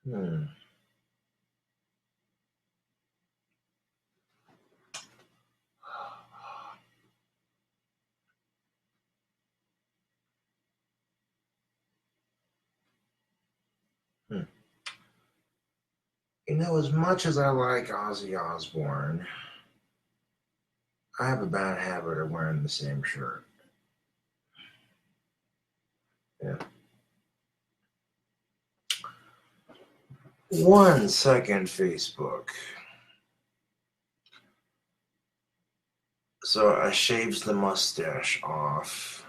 You know, as much as I like Ozzy Osbourne, I have a bad habit of wearing the same shirt. Yeah. 1 second, Facebook. So I shaved the mustache off.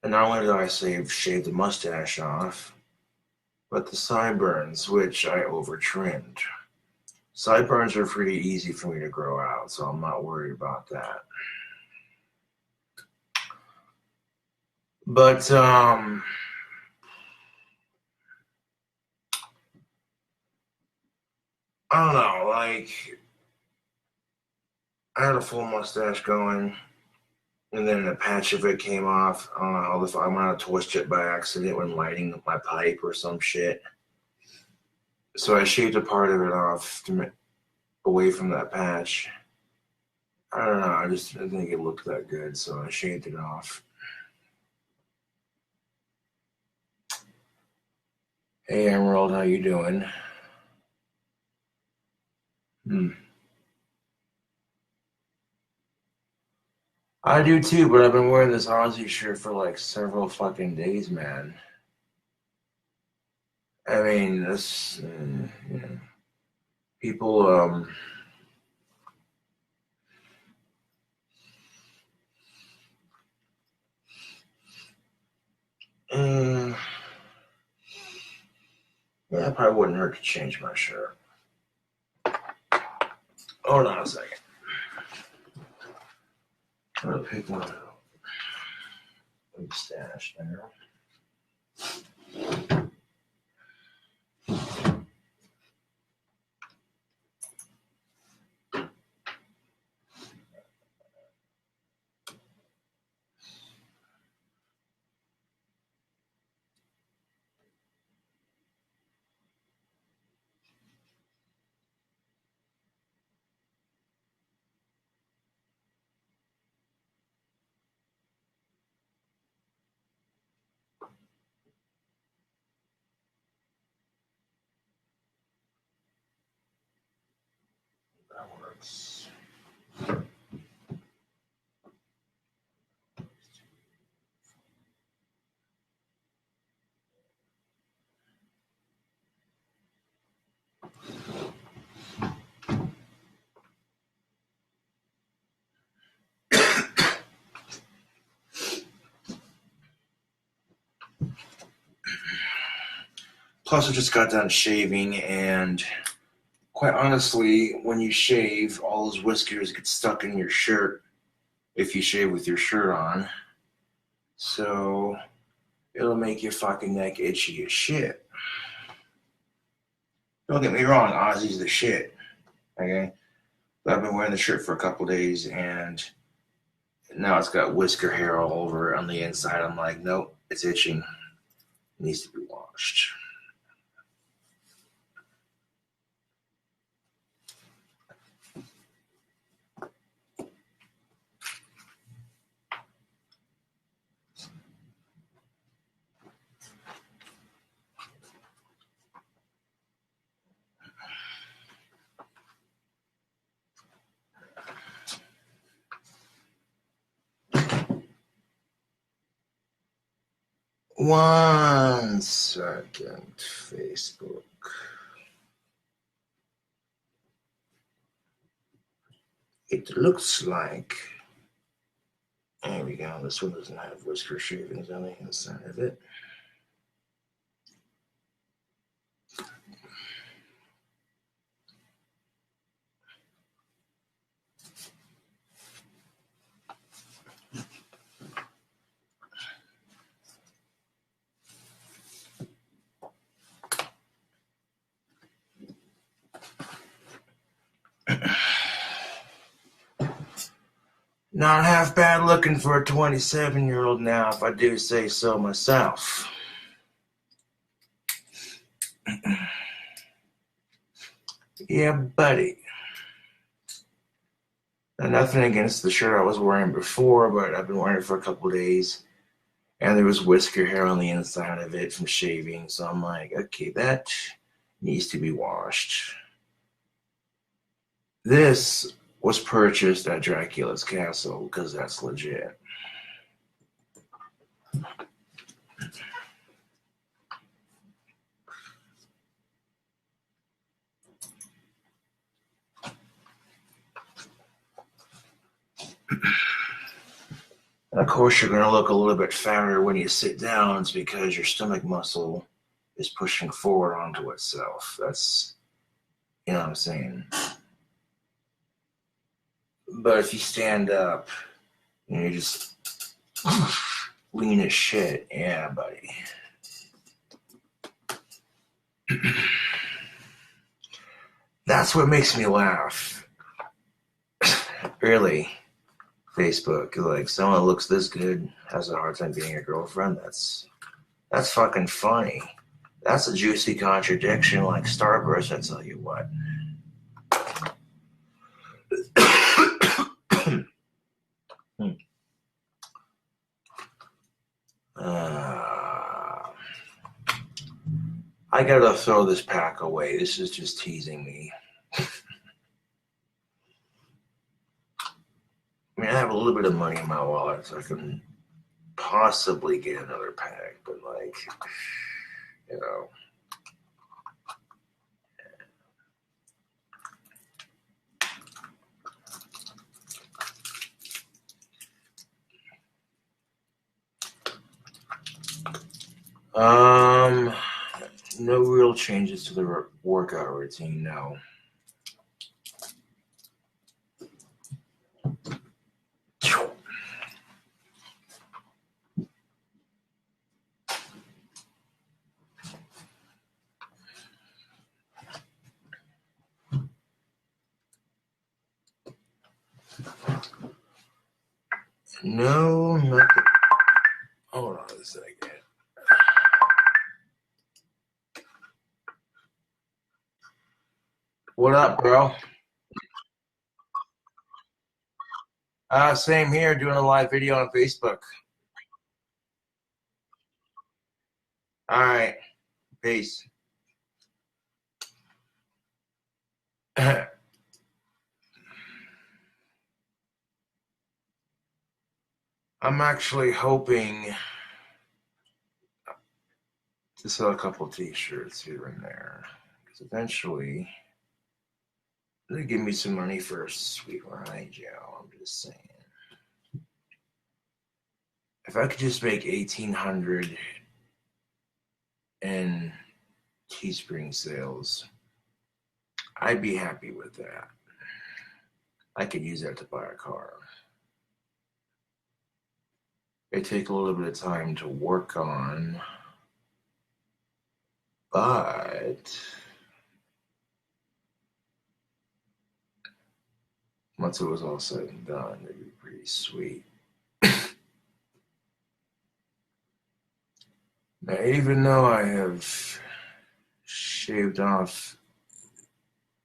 And not only did I shave the mustache off, but the sideburns, which I over-trimmed. Sideburns are pretty easy for me to grow out, so I'm not worried about that. But, I don't know, like, I had a full mustache going, and then a patch of it came off. I don't know if I might have twisted it by accident when lighting my pipe or some shit. So I shaved a part of it off away from that patch. I don't know, I didn't think it looked that good, so I shaved it off. Hey Emerald, how you doing? I do too, but I've been wearing this Ozzy shirt for like several fucking days, man. I mean, this, you know, people, yeah, it probably wouldn't hurt to change my shirt. Hold on a second. I'm gonna pick one out. Stash there. That works. Plus, I just got done shaving, and quite honestly, when you shave, all those whiskers get stuck in your shirt if you shave with your shirt on. So, it'll make your fucking neck itchy as shit. Don't get me wrong, Ozzy's the shit. Okay? But I've been wearing the shirt for a couple days, and now it's got whisker hair all over it on the inside. I'm like, nope, it's itching. It needs to be washed. One second, Facebook. It looks like, there we go, this one doesn't have whisker shavings on the inside of it. Not half bad looking for a 27-year-old now, if I do say so myself. Yeah, buddy. Now, nothing against the shirt I was wearing before, but I've been wearing it for a couple days. And there was whisker hair on the inside of it from shaving. So I'm like, okay, that needs to be washed. This was purchased at Dracula's Castle because that's legit. And of course, you're going to look a little bit fatter when you sit down. It's because your stomach muscle is pushing forward onto itself. That's, you know what I'm saying? But if you stand up and you're just lean as shit, yeah, buddy. That's what makes me laugh. Really. Facebook, like, someone that looks this good has a hard time being your girlfriend. That's fucking funny. That's a juicy contradiction like Starburst, I tell you what. I gotta throw this pack away. This is just teasing me. I mean, I have a little bit of money in my wallet, so I can possibly get another pack, but like, you know. No real changes to the workout routine, no. No, nothing. Hold on a second. What up, bro? Same here, doing a live video on Facebook. All right, peace. I'm actually hoping to sell a couple t-shirts here and there, because eventually they give me some money for a sweet ride, Joe. I'm just saying. If I could just make $1,800 in Teespring sales, I'd be happy with that. I could use that to buy a car. It take a little bit of time to work on, but once it was all said and done, it'd be pretty sweet. Now, even though I have shaved off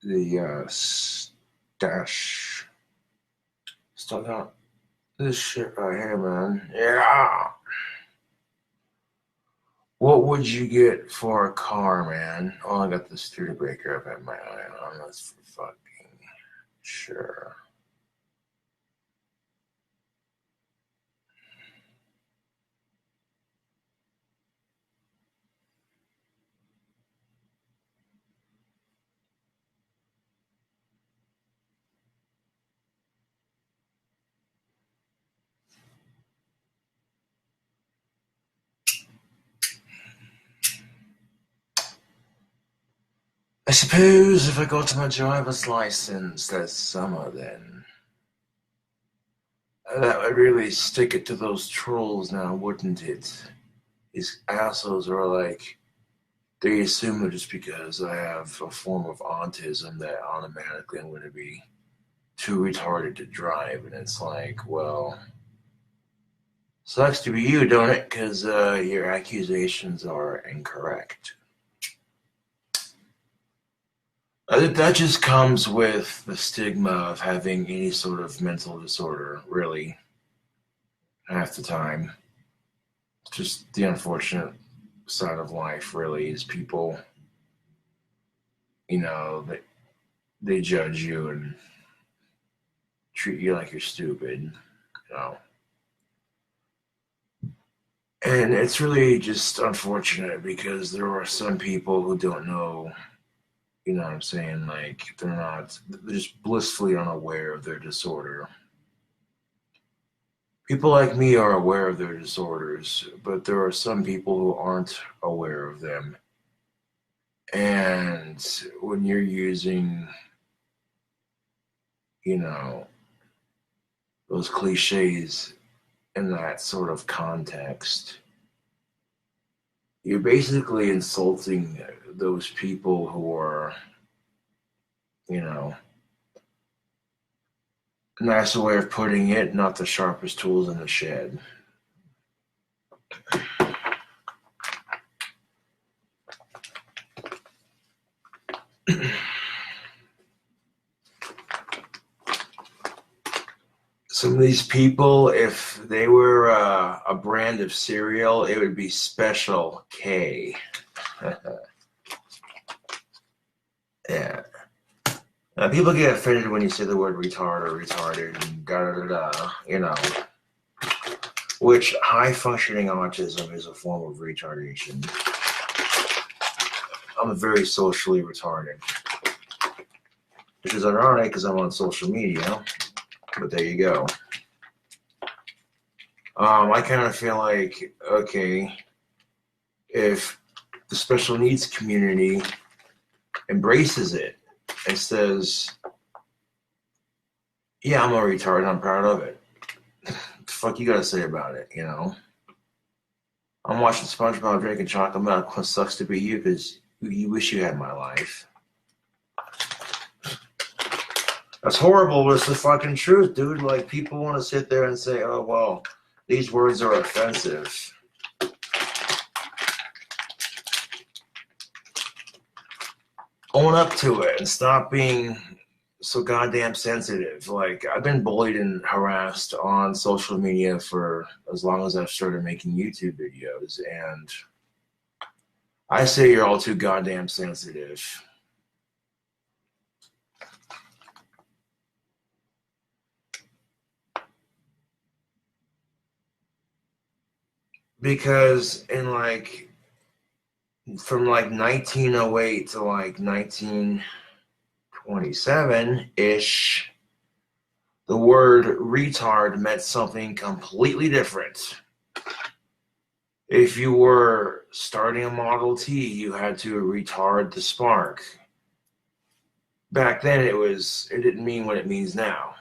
the stash, still got this shit right here, man. Yeah. What would you get for a car, man? Oh, I got the studer breaker up at my eye on. That's for fucking sure. I suppose if I got my driver's license this summer, then that would really stick it to those trolls now, wouldn't it? These assholes are like, they assume that just because I have a form of autism that automatically I'm going to be too retarded to drive. And it's like, well, sucks to be you, don't it? Because your accusations are incorrect. That just comes with the stigma of having any sort of mental disorder, really, half the time. It's just the unfortunate side of life, really, is people, they judge you and treat you like you're stupid, you know. And it's really just unfortunate because there are some people who don't know, you know what I'm saying? Like, they're just blissfully unaware of their disorder. People like me are aware of their disorders, but there are some people who aren't aware of them. And when you're using, you know, those cliches in that sort of context, you're basically insulting those people who are, you know, a nicer way of putting it, not the sharpest tools in the shed. Some of these people, if they were a brand of cereal, it would be Special K. Yeah. People get offended when you say the word retard or retarded and da-da-da-da, you know. Which high-functioning autism is a form of retardation. I'm very socially retarded. Which is ironic because I'm on social media. But there you go. I kind of feel like, okay, if the special needs community embraces it and says, yeah, I'm a retard, I'm proud of it. What the fuck you gotta say about it, you know? I'm watching SpongeBob drinking chocolate milk. What sucks to be you because you wish you had my life. That's horrible, but it's the fucking truth, dude. Like, people want to sit there and say, oh, well, these words are offensive. Own up to it and stop being so goddamn sensitive. Like, I've been bullied and harassed on social media for as long as I've started making YouTube videos, and I say you're all too goddamn sensitive. Because in from 1908 to 1927-ish, the word retard meant something completely different. If you were starting a Model T, you had to retard the spark. Back then it didn't mean what it means now.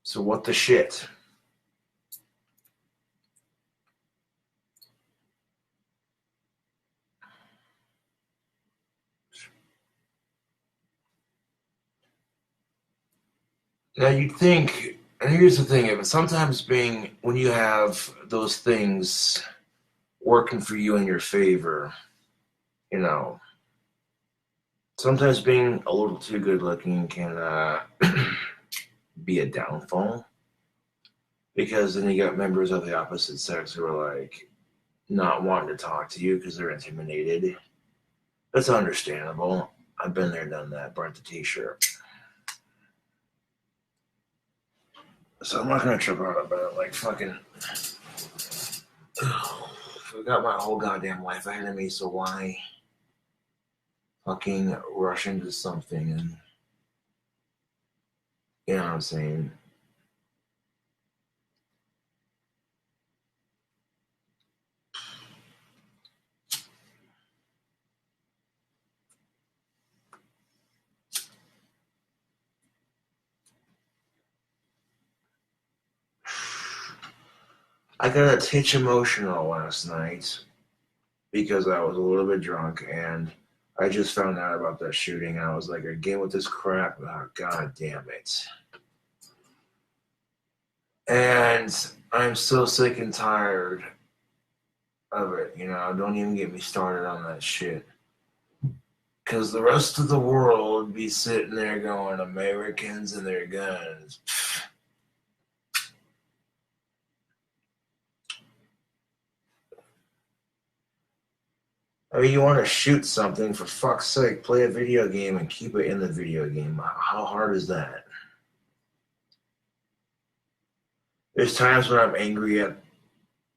So what the shit? Now you'd think, and here's the thing, sometimes when you have those things working for you in your favor, you know, sometimes being a little too good looking can be a downfall. Because then you got members of the opposite sex who are like not wanting to talk to you because they're intimidated. That's understandable. I've been there, done that, burnt the t-shirt. So I'm not gonna trip out about it. Like, fucking, I've got my whole goddamn life ahead of me, so why fucking rush into something? And you know what I'm saying? I got a titch emotional last night because I was a little bit drunk and I just found out about that shooting. And I was like, again with this crap. Oh, God damn it. And I'm so sick and tired of it. You know, don't even get me started on that shit. Because the rest of the world would be sitting there going, Americans and their guns. I mean, you want to shoot something, for fuck's sake, play a video game and keep it in the video game. How hard is that? There's times when I'm angry at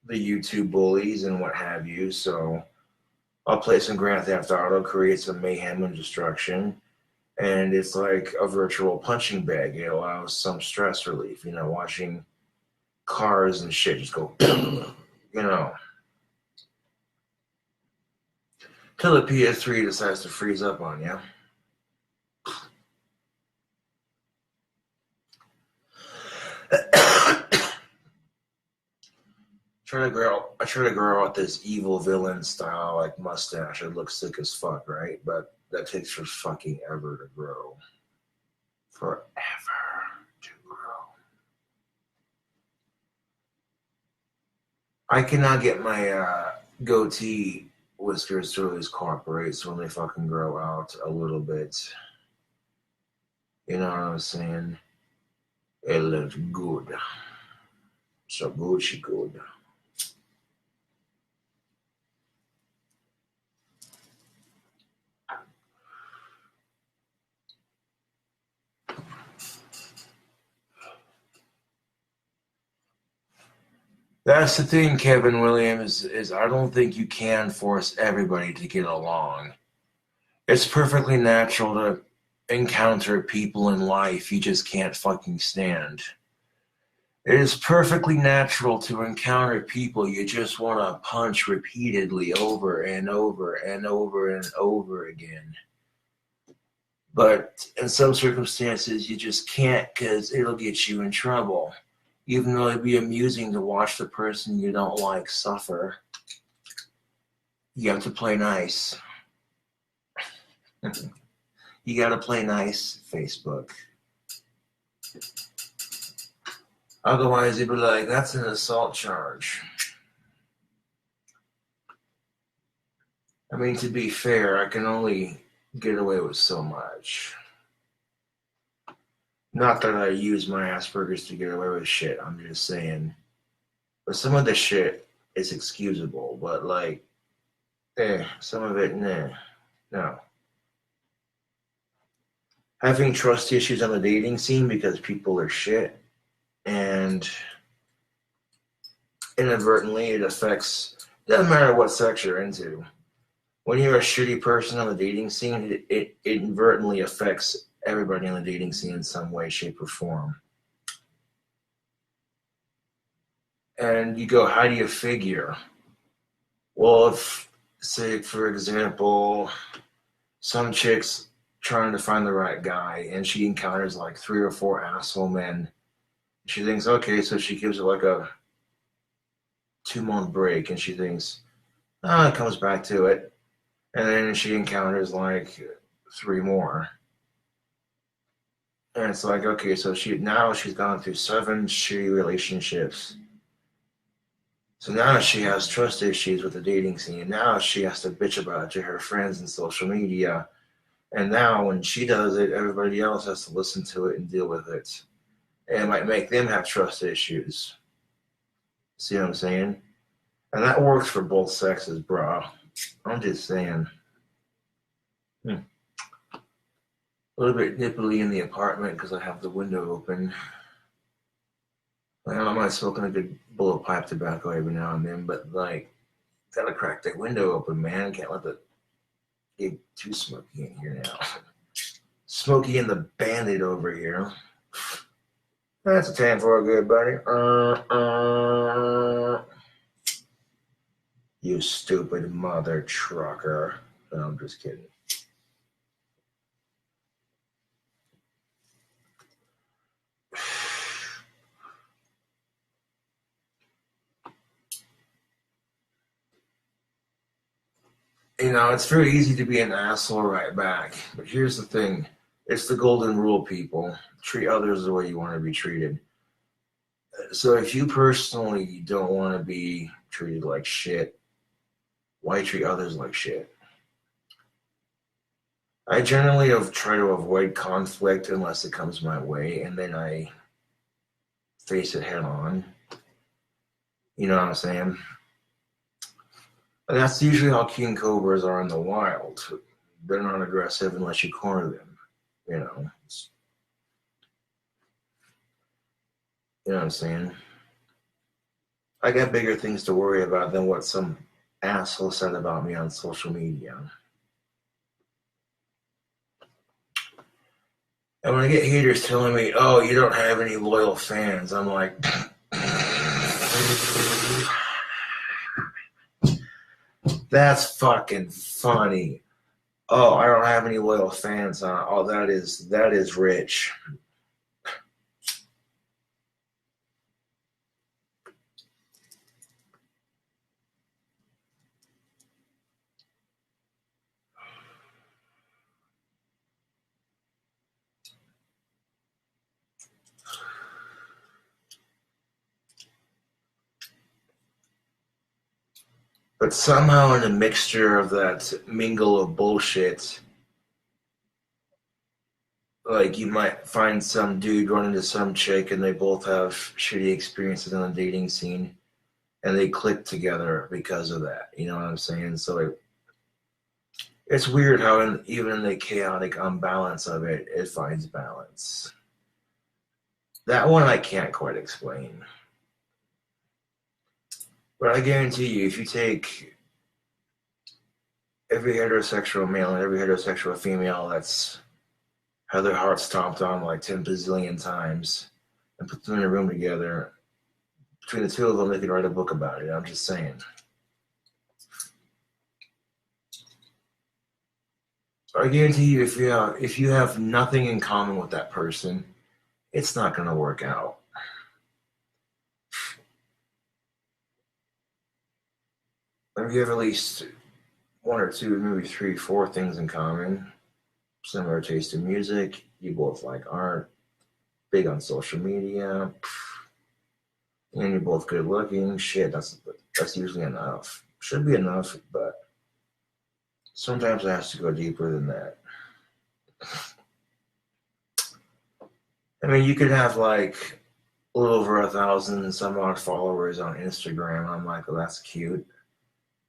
the YouTube bullies and what have you, so I'll play some Grand Theft Auto, create some mayhem and destruction, and it's like a virtual punching bag. It allows some stress relief, you know, watching cars and shit just go, you know. Till the PS3 decides to freeze up on you. I try to grow out this evil villain style like mustache. It looks sick as fuck, right? But that takes for fucking ever to grow. Forever to grow. I cannot get my goatee whiskers to always cooperate, so when they fucking grow out a little bit, you know what I'm saying? It looks good. So Gucci good. That's the thing, Kevin Williams, is I don't think you can force everybody to get along. It's perfectly natural to encounter people in life you just can't fucking stand. It is perfectly natural to encounter people you just want to punch repeatedly over and over and over and over again. But in some circumstances, you just can't, because it'll get you in trouble. Even though it'd be amusing to watch the person you don't like suffer, you have to play nice. You got to play nice, Facebook. Otherwise, you'd be like, that's an assault charge. I mean, to be fair, I can only get away with so much. Not that I use my Asperger's to get away with shit, I'm just saying. But some of the shit is excusable, but like, some of it, no. Having trust issues on the dating scene because people are shit, and inadvertently it affects, doesn't matter what sex you're into. When you're a shitty person on the dating scene, it inadvertently affects everybody on the dating scene in some way, shape, or form. And you go, how do you figure? Well, if, say, for example, some chick's trying to find the right guy and she encounters like 3 or 4 asshole men. She thinks, okay, so she gives it like a 2-month break and she thinks, it comes back to it. And then she encounters like 3 more. And it's like, okay, so she's gone through 7 shitty relationships. So now she has trust issues with the dating scene. Now she has to bitch about it to her friends and social media. And now when she does it, everybody else has to listen to it and deal with it. And it might make them have trust issues. See what I'm saying? And that works for both sexes, bro. I'm just saying. A little bit nipply in the apartment because I have the window open. Like, I might smoking a good bowl of pipe tobacco every now and then, but like, gotta crack that window open, man. Can't let it get too smoky in here now. Smokey and the Bandit over here. That's a 10 for a good buddy. You stupid mother trucker. No, I'm just kidding. You know, it's very easy to be an asshole right back. But here's the thing. It's the golden rule, people. Treat others the way you want to be treated. So if you personally don't want to be treated like shit, why treat others like shit? I generally try to avoid conflict unless it comes my way, and then I face it head on. You know what I'm saying? And that's usually how king cobras are in the wild. They're not aggressive unless you corner them. You know, you know what I'm saying? I got bigger things to worry about than what some asshole said about me on social media. And when I get haters telling me, "Oh, you don't have any loyal fans," I'm like, that's fucking funny. Oh, I don't have any loyal fans. Oh, that is rich. But somehow, in a mixture of that mingle of bullshit, like you might find some dude run into some chick and they both have shitty experiences on the dating scene and they click together because of that. You know what I'm saying? So it's weird how even in the chaotic unbalance of it, it finds balance. That one I can't quite explain. But I guarantee you, if you take every heterosexual male and every heterosexual female that's had their hearts stomped on like 10 bazillion times and put them in a room together, between the two of them, they could write a book about it. I'm just saying. I guarantee you, if you have nothing in common with that person, it's not going to work out. If you have at least one or two, maybe three, four things in common, similar taste in music, you both like art, big on social media, and you're both good looking, shit, that's usually enough. Should be enough, but sometimes it has to go deeper than that. I mean, you could have like a little over 1,000 some odd followers on Instagram. I'm like, well, that's cute.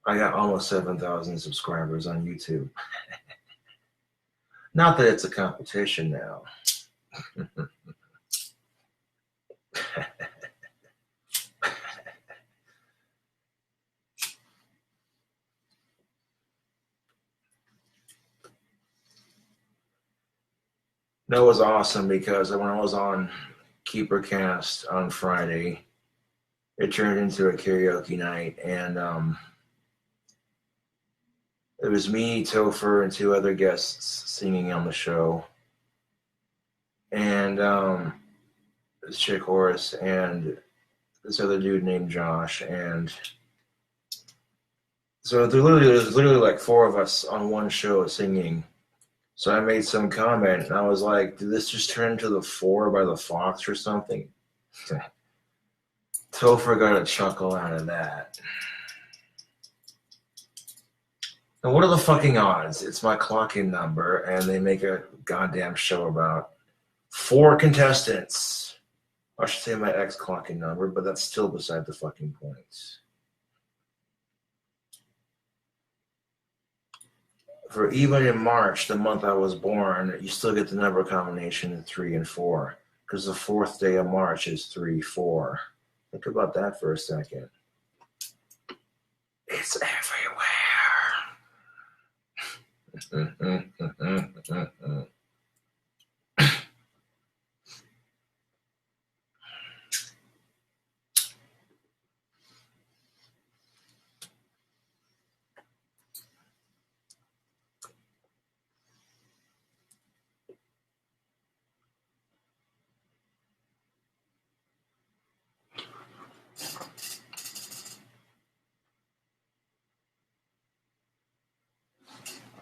I got almost 7,000 subscribers on YouTube. Not that it's a competition now. That was awesome because when I was on KeeperCast on Friday, it turned into a karaoke night, and it was me, Topher, and two other guests singing on the show, and this chick Horace and this other dude named Josh, and so there's literally like four of us on one show singing. So I made some comment, and I was like, did this just turn into the Four by the Fox or something? Topher got a chuckle out of that. And what are the fucking odds? It's my clock-in number, and they make a goddamn show about 4 contestants. I should say my ex clock-in number, but that's still beside the fucking point. For even in March, the month I was born, you still get the number combination 3 and 4, because the 4th day of March is 3-4. Think about that for a second. It's everywhere.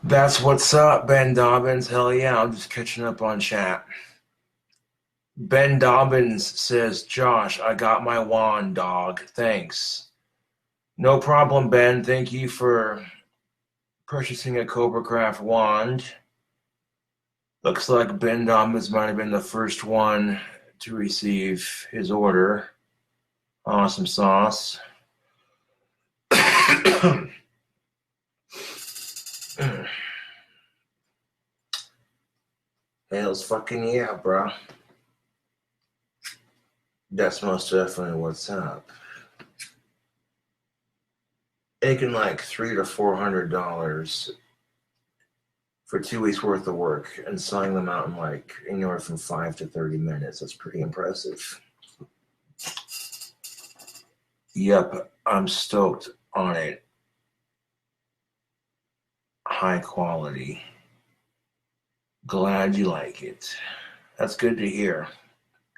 That's what's up, Ben Dobbins. Hell yeah, I'm just catching up on chat. Ben Dobbins says, Josh, I got my wand, dog. Thanks. No problem, Ben. Thank you for purchasing a CobraCraft wand. Looks like Ben Dobbins might have been the first one to receive his order. Awesome sauce. Hells fucking yeah, bro. That's most definitely what's up. Making like $300 to $400 for 2 weeks worth of work and selling them out in like anywhere from 5 to 30 minutes. That's pretty impressive. Yep, I'm stoked on it. High quality. Glad you like it. That's good to hear.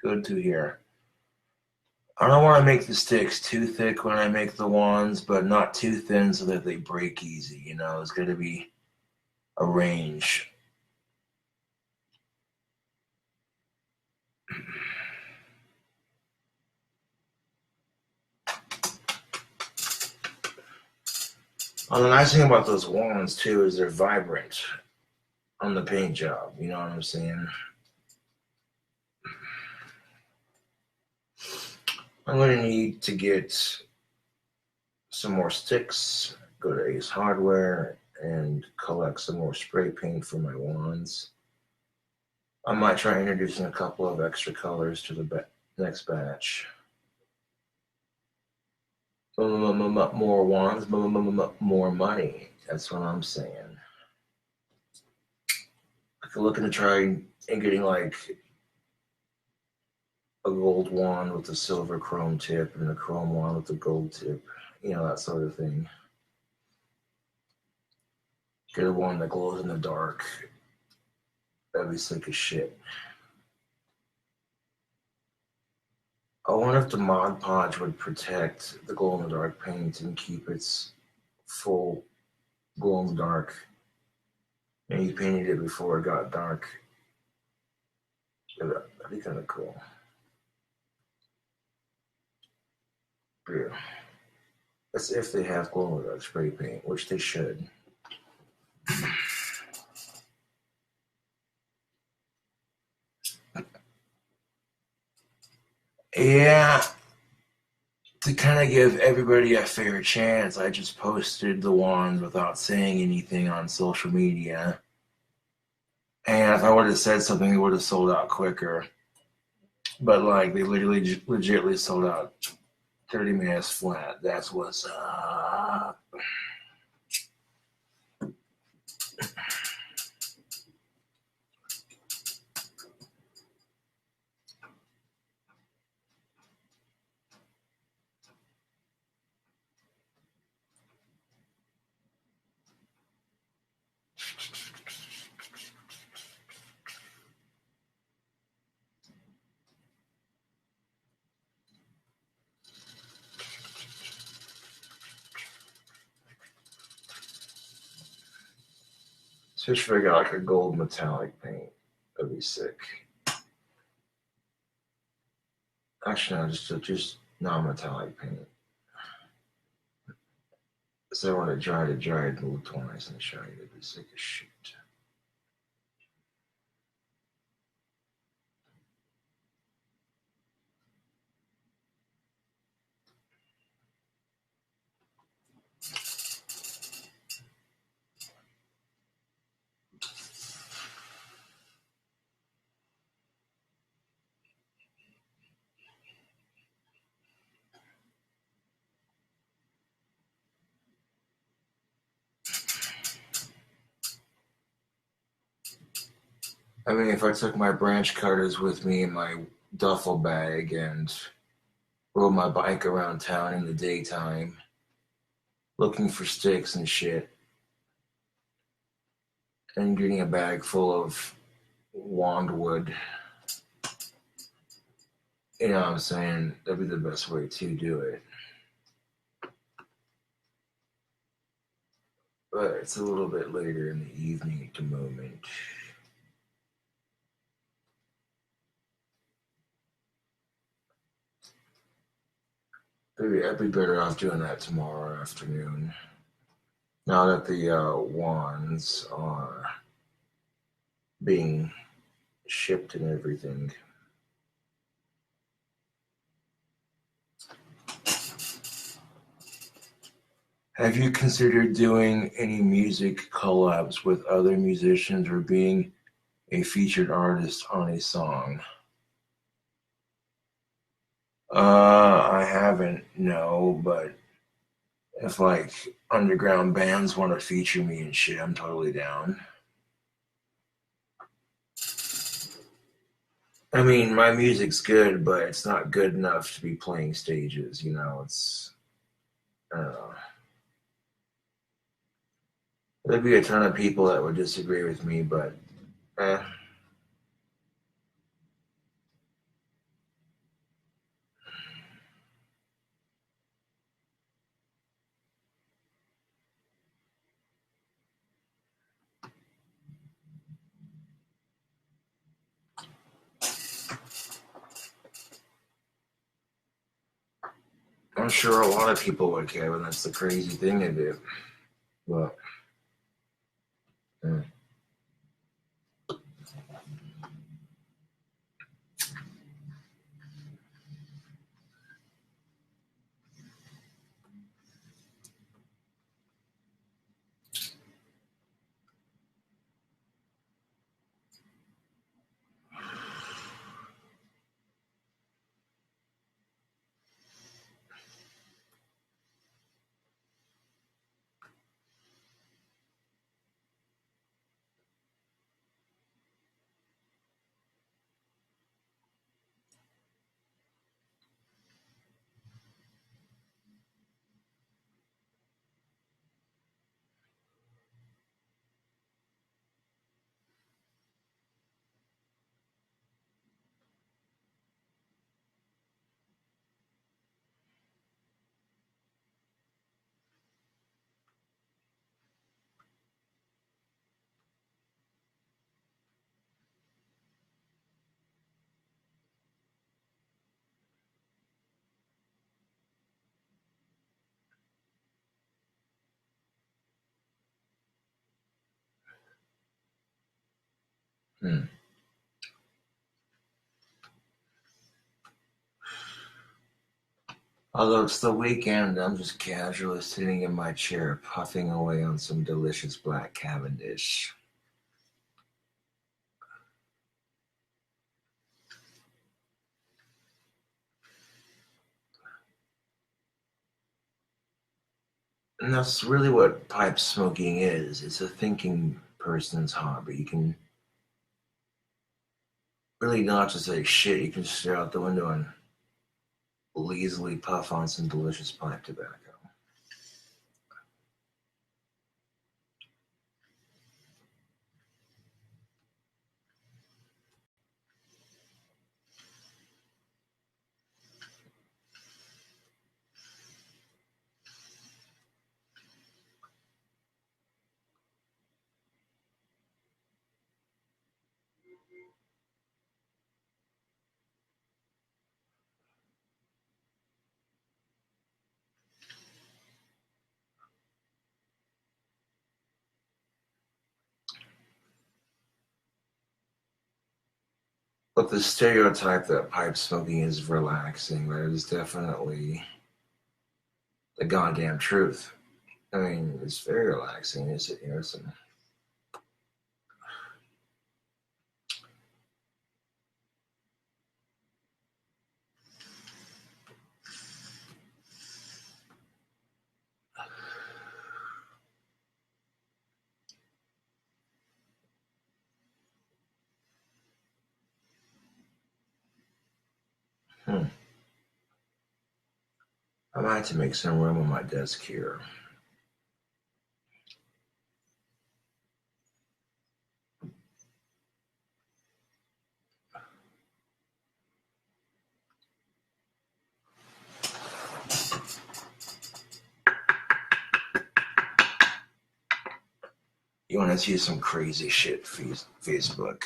Good to hear. I don't want to make the sticks too thick when I make the wands, but not too thin so that they break easy. You know, it's going to be a range. Well, the nice thing about those wands too is they're vibrant on the paint job. You know what I'm saying? I'm going to need to get some more sticks, go to Ace Hardware, and collect some more spray paint for my wands. I might try introducing a couple of extra colors to the next batch. More wands, more money. That's what I'm saying. I'm looking to try and getting like a gold wand with a silver chrome tip and a chrome wand with a gold tip. You know, that sort of thing. Get a one that glows in the dark. That'd be sick as shit. I wonder if the Mod Podge would protect the glow in the dark paint and keep its full glow in the dark. And you painted it before it got dark. That'd be kind of cool. Yeah. That's if they have glow in the dark spray paint, which they should. Yeah, to kind of give everybody a fair chance, I just posted the wands without saying anything on social media. And if I would have said something, it would have sold out quicker. But like, they literally legitimately sold out 30 minutes flat. That's what's up. Especially if I got like a gold metallic paint. That'd be sick. Actually, no, just non-metallic paint. So when it dried, it looked nice and shiny. It'd be sick as shit. I mean, if I took my branch cutters with me in my duffel bag and rode my bike around town in the daytime, looking for sticks and shit, and getting a bag full of wand wood, you know what I'm saying? That'd be the best way to do it. But it's a little bit later in the evening at the moment. Maybe I'd be better off doing that tomorrow afternoon. Now that the wands are being shipped and everything. Have you considered doing any music collabs with other musicians or being a featured artist on a song? I haven't, no, but if like underground bands want to feature me and shit, I'm totally down. I mean, my music's good, but it's not good enough to be playing stages, you know, it's, I don't know. There'd be a ton of people that would disagree with me, but eh. I'm sure a lot of people would, Kevin. That's the crazy thing to do. But, eh. Hmm. Although it's the weekend, I'm just casually sitting in my chair, puffing away on some delicious black Cavendish. And that's really what pipe smoking is. It's a thinking person's hobby. You can really not just say shit. You can just stare out the window and lazily puff on some delicious pipe tobacco. But the stereotype that pipe smoking is relaxing, that is definitely the goddamn truth. I mean, it's very relaxing. It's, you know, some. Hmm. I might have to make some room on my desk here. You want to see some crazy shit, Facebook?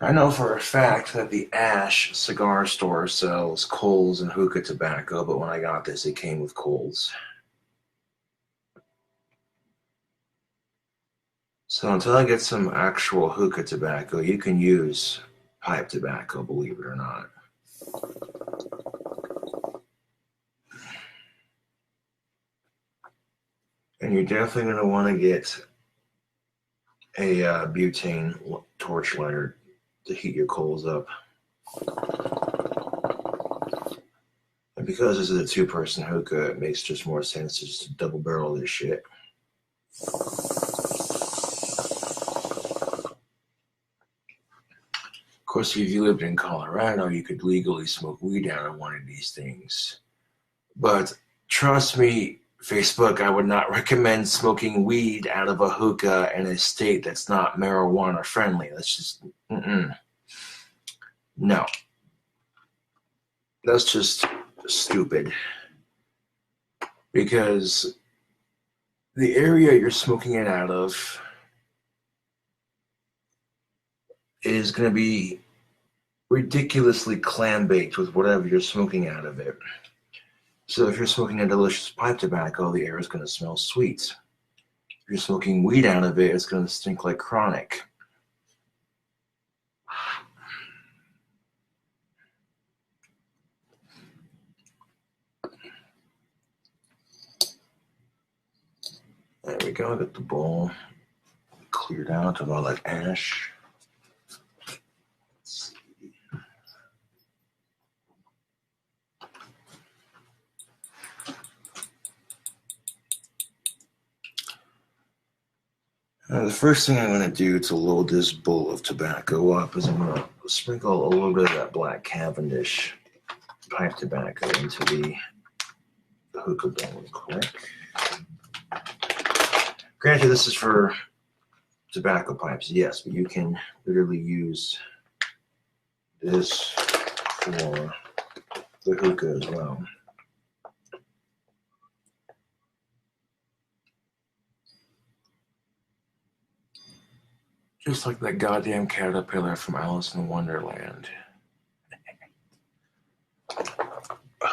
I know for a fact that the Ash cigar store sells coals and hookah tobacco, but when I got this, it came with coals. So until I get some actual hookah tobacco, you can use pipe tobacco, believe it or not. And you're definitely going to want to get a butane torch lighter to heat your coals up. And because this is a two-person hookah, it makes just more sense to just double barrel this shit. Of course, if you lived in Colorado, you could legally smoke weed out of one of these things. But trust me, Facebook, I would not recommend smoking weed out of a hookah in a state that's not marijuana friendly. That's just, no. That's just stupid. Because the area you're smoking it out of is going to be ridiculously clam-baked with whatever you're smoking out of it. So if you're smoking a delicious pipe tobacco, the air is going to smell sweet. If you're smoking weed out of it, it's going to stink like chronic. There we go, get the bowl cleared out of all that ash. Let's see. The first thing I'm going to do to load this bowl of tobacco up is I'm going to sprinkle a little bit of that black Cavendish pipe tobacco into the hookah bowl real quick. Granted, this is for tobacco pipes, yes, but you can literally use this for the hookah as well. Just like that goddamn caterpillar from Alice in Wonderland.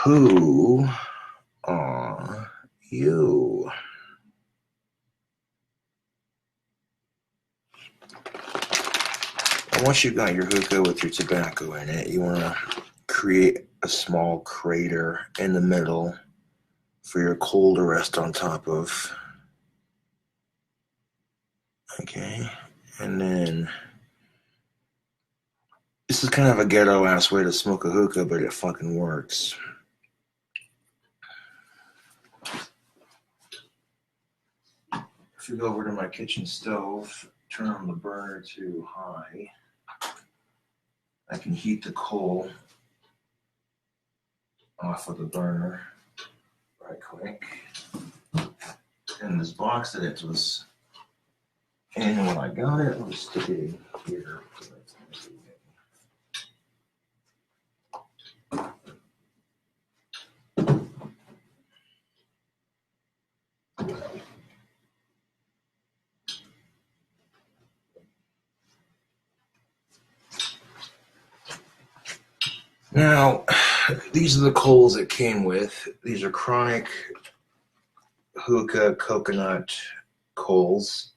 Who are you? And once you've got your hookah with your tobacco in it, you want to create a small crater in the middle for your coal to rest on top of. Okay, and then this is kind of a ghetto ass way to smoke a hookah, but it fucking works. If you go over to my kitchen stove, turn on the burner to high, I can heat the coal off of the burner right quick. And this box that it was in when I got it, I'll just stick it in here. Now, these are the coals it came with. These are chronic hookah coconut coals.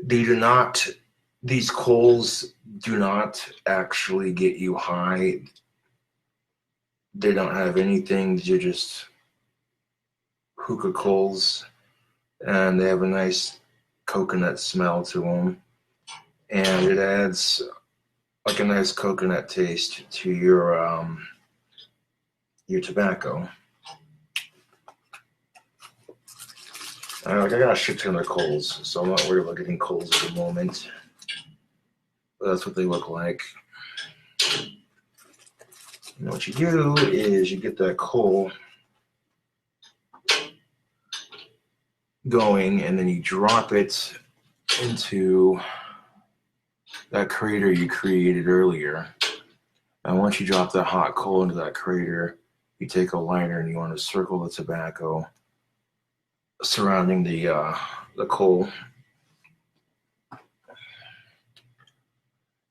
These coals do not actually get you high. They don't have anything. They're just hookah coals, and they have a nice coconut smell to them. And it adds like a nice coconut taste to your tobacco. I got a shit ton of coals, so I'm not worried about getting coals at the moment. But that's what they look like. And what you do is you get that coal going, and then you drop it into that crater you created earlier. And once you drop that hot coal into that crater, you take a lighter and you want to circle the tobacco surrounding the coal.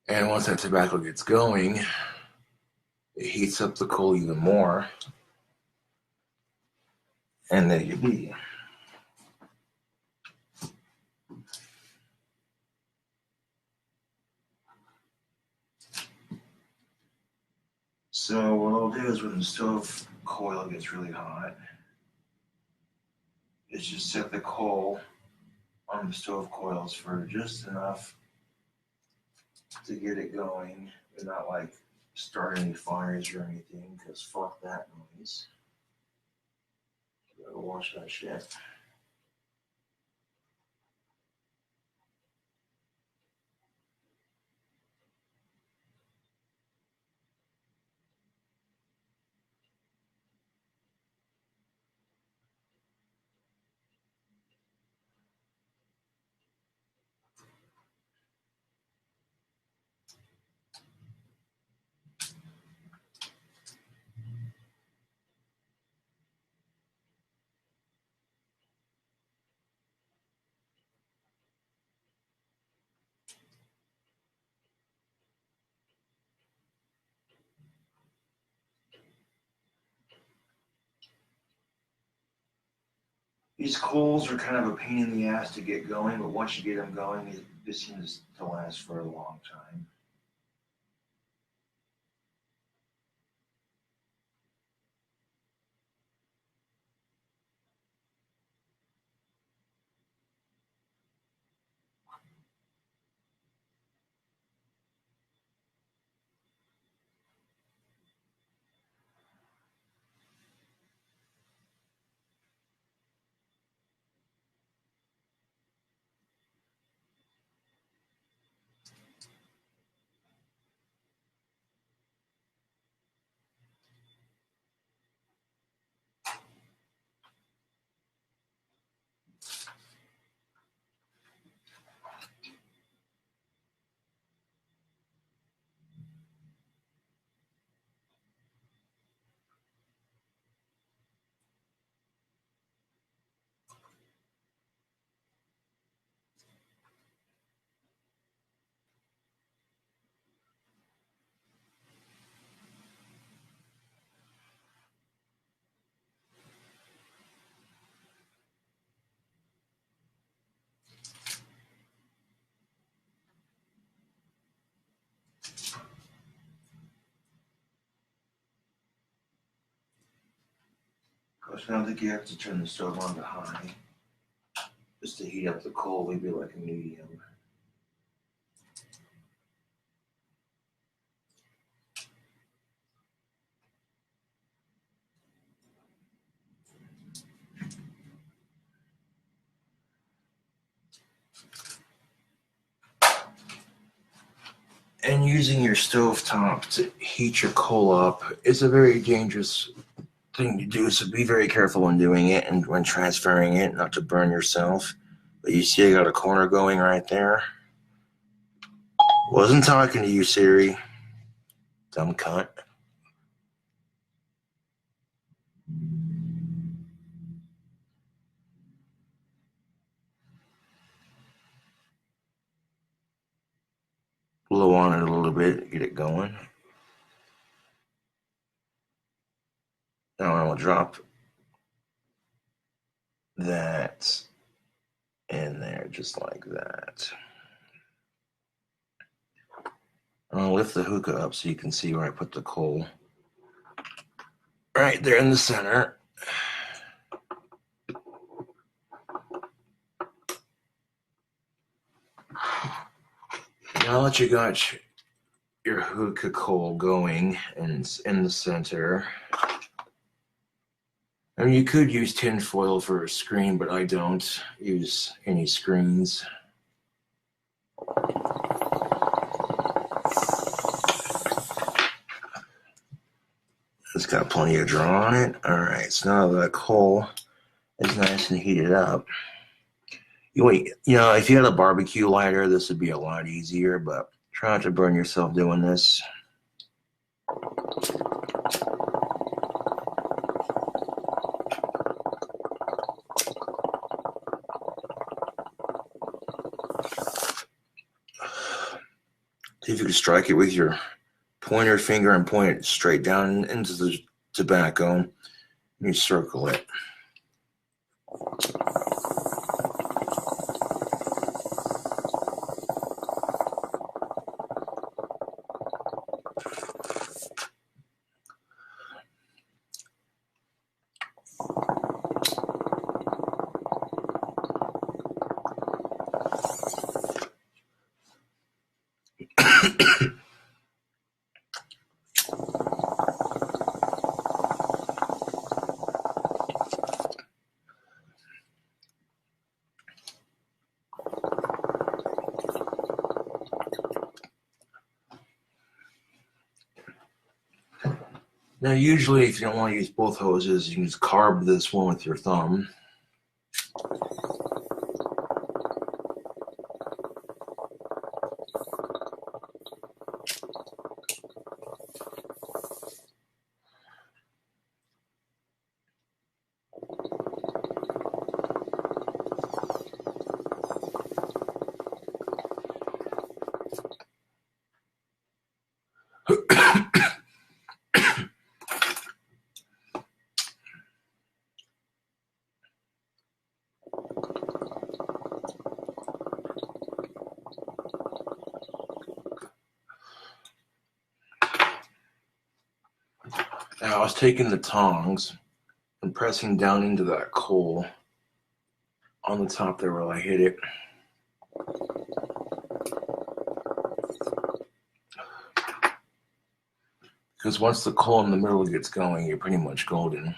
And once that tobacco gets going, it heats up the coal even more. And there you be. So what I'll do is when the stove coil gets really hot, is just set the coal on the stove coils for just enough to get it going, and not like start any fires or anything, because fuck that noise. Gotta watch that shit. These coals are kind of a pain in the ass to get going, but once you get them going, this seems to last for a long time. Because I don't think you have to turn the stove on to high, just to heat up the coal, maybe like a medium. And using your stove top to heat your coal up is a very dangerous thing to do, so be very careful when doing it and when transferring it, not to burn yourself. But you see I got a corner going right there. Wasn't talking to you, Siri. Dumb cunt. Blow on it a little bit, get it going. Now I will drop that in there just like that. I'll lift the hookah up so you can see where I put the coal. Right there in the center. Now that you got your hookah coal going and it's in the center, I mean, you could use tin foil for a screen, but I don't use any screens. It's got plenty of draw on it. All right, so now the coal is nice and heated up. You know, if you had a barbecue lighter, this would be a lot easier, but try not to burn yourself doing this. See if you can strike it with your pointer finger and point it straight down into the tobacco. And you circle it. Now, usually, if you don't want to use both hoses, you can just carb this one with your thumb. Now, I was taking the tongs and pressing down into that coal on the top there where I hit it. Because once the coal in the middle gets going, you're pretty much golden.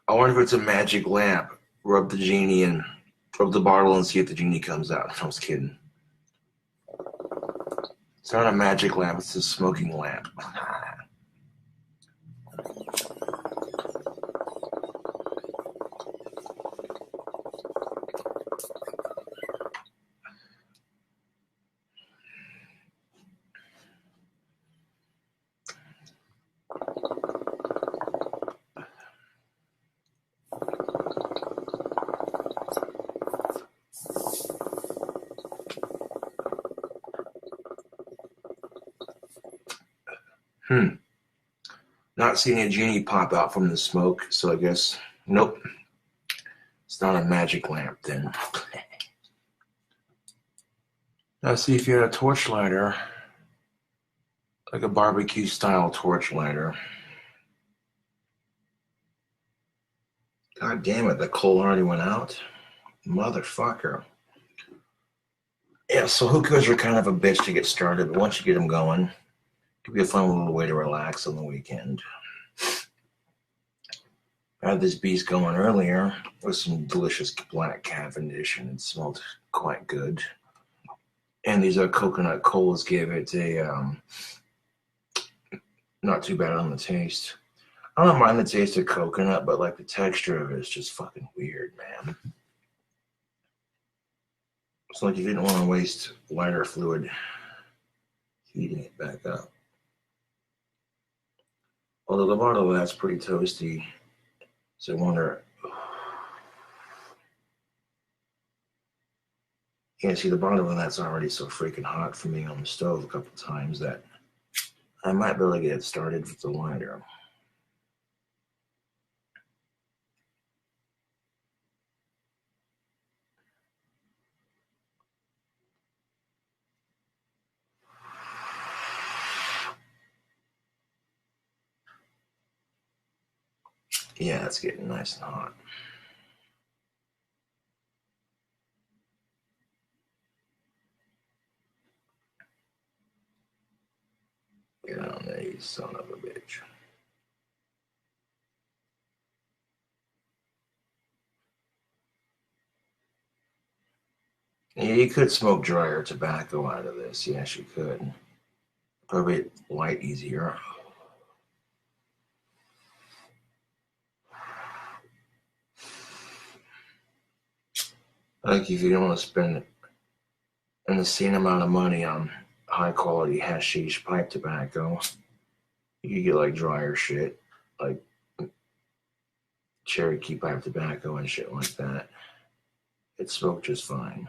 I wonder if it's a magic lamp. Rub the genie and rub the bottle and see if the genie comes out. I was kidding. It's not a magic lamp, it's a smoking lamp. Not seeing a genie pop out from the smoke, so I guess, nope. It's not a magic lamp then. Now see if you had a torch lighter, like a barbecue style torch lighter. God damn it, the coal already went out. Motherfucker. Yeah, so hookahs are kind of a bitch to get started, but once you get them going, it can be a fun little way to relax on the weekend. I had this beast going earlier with some delicious black Cavendish, and it smelled quite good. And these coconut coals gave it a not too bad on the taste. I don't mind the taste of coconut, but like the texture of it is just fucking weird, man. It's like you didn't want to waste lighter fluid heating it back up. Although the bottle of that's pretty toasty, so I wonder. Yeah, see, the bottom of that's already so freaking hot from being on the stove a couple times that I might be able to get it started with the lighter. Yeah, it's getting nice and hot. Get on there, you son of a bitch. Yeah, you could smoke drier tobacco out of this. Yes, you could. Probably light easier. Like if you don't want to spend an insane amount of money on high quality hashish pipe tobacco, you could get like drier shit, like Cherokee pipe tobacco and shit like that. It smoked just fine.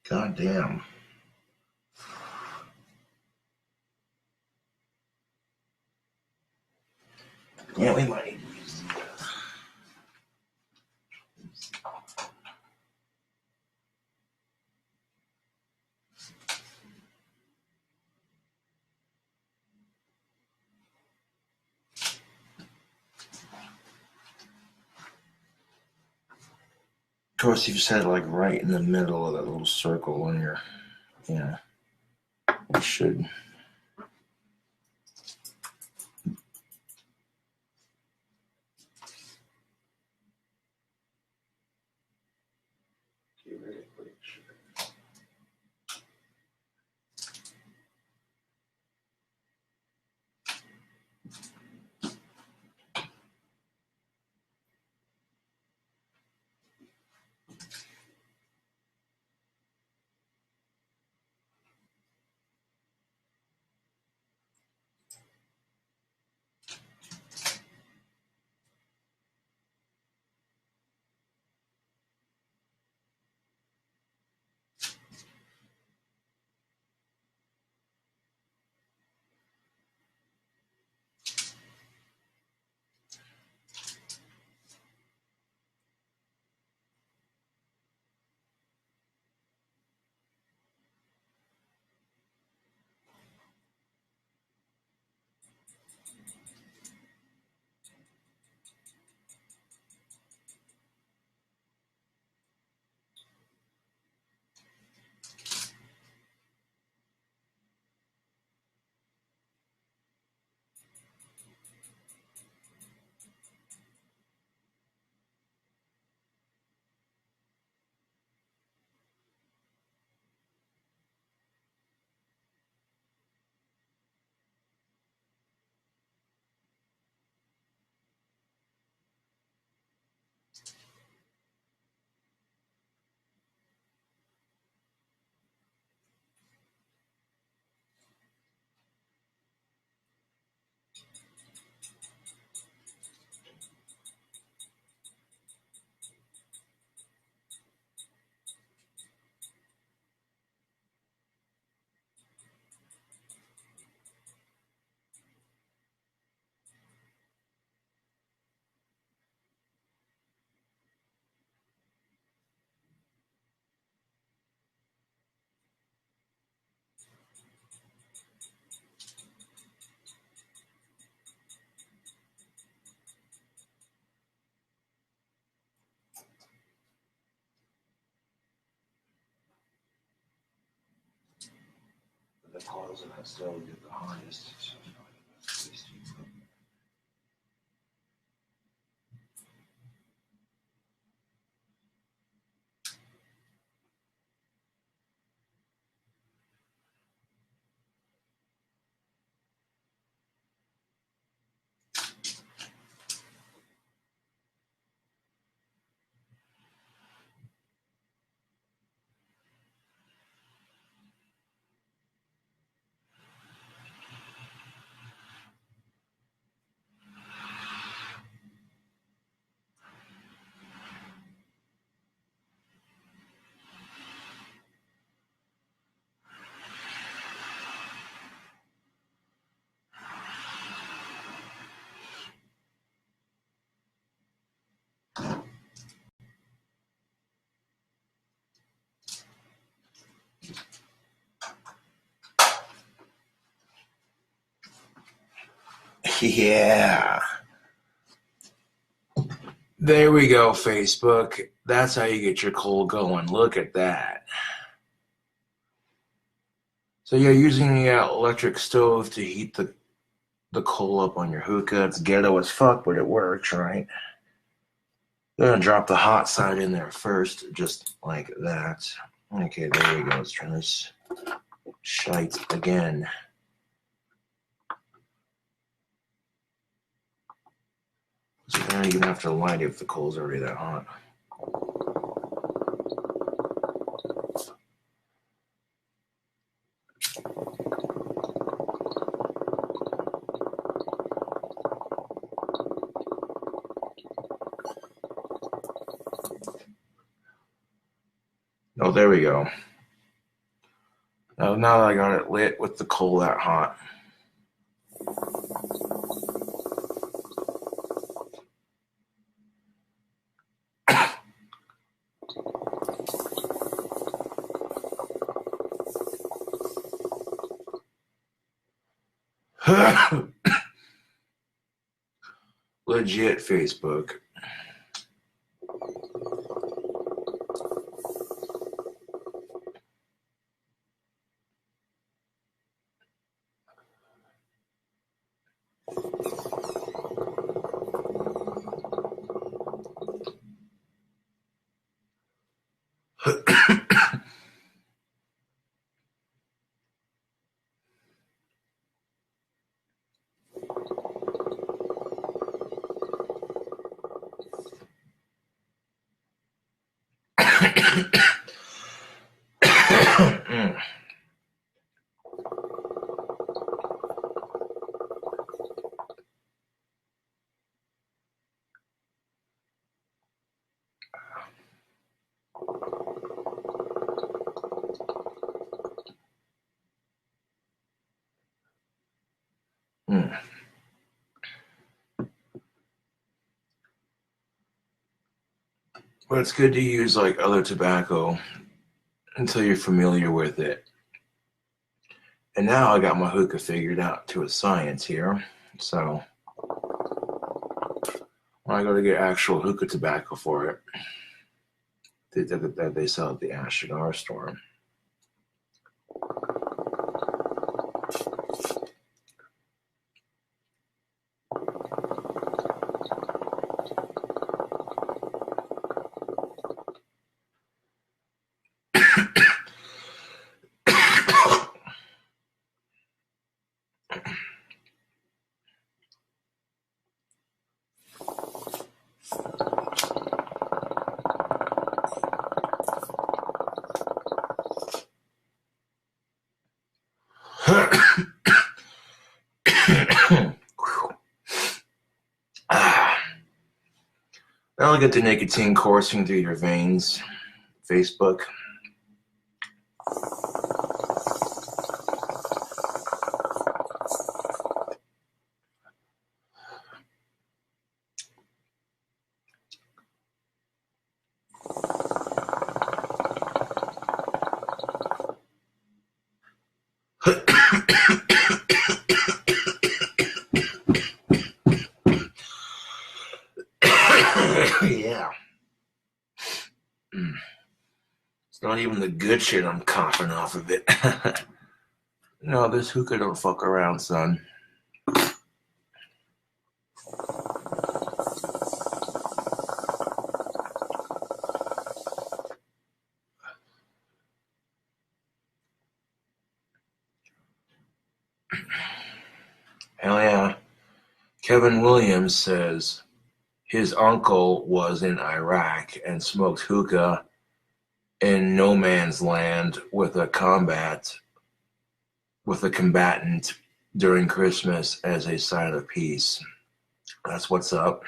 God damn. Yeah, we might need to use these. Of course, you set it like right in the middle of that little circle on your, yeah, you should. the coils in that stove get the hottest. So yeah. There we go, Facebook. That's how you get your coal going. Look at that. So you're using the electric stove to heat the coal up on your hookah. It's ghetto as fuck, but it works, right? I'm gonna drop the hot side in there first, just like that. Okay, there we go. Let's try this shite again. So you don't even have to light it if the coal's already that hot. Oh, there we go. Now that I got it lit with the coal that hot. Legit Facebook. But it's good to use like other tobacco until you're familiar with it. And now I got my hookah figured out to a science here. So when I go to get actual hookah tobacco for it, that they sell at the Ash Cigar store. That'll get the nicotine coursing through your veins, Facebook. Yeah. It's not even the good shit I'm coughing off of it. No, this hookah don't fuck around, son. Hell yeah. Kevin Williams says his uncle was in Iraq and smoked hookah in no man's land with a combatant during Christmas as a sign of peace. That's what's up.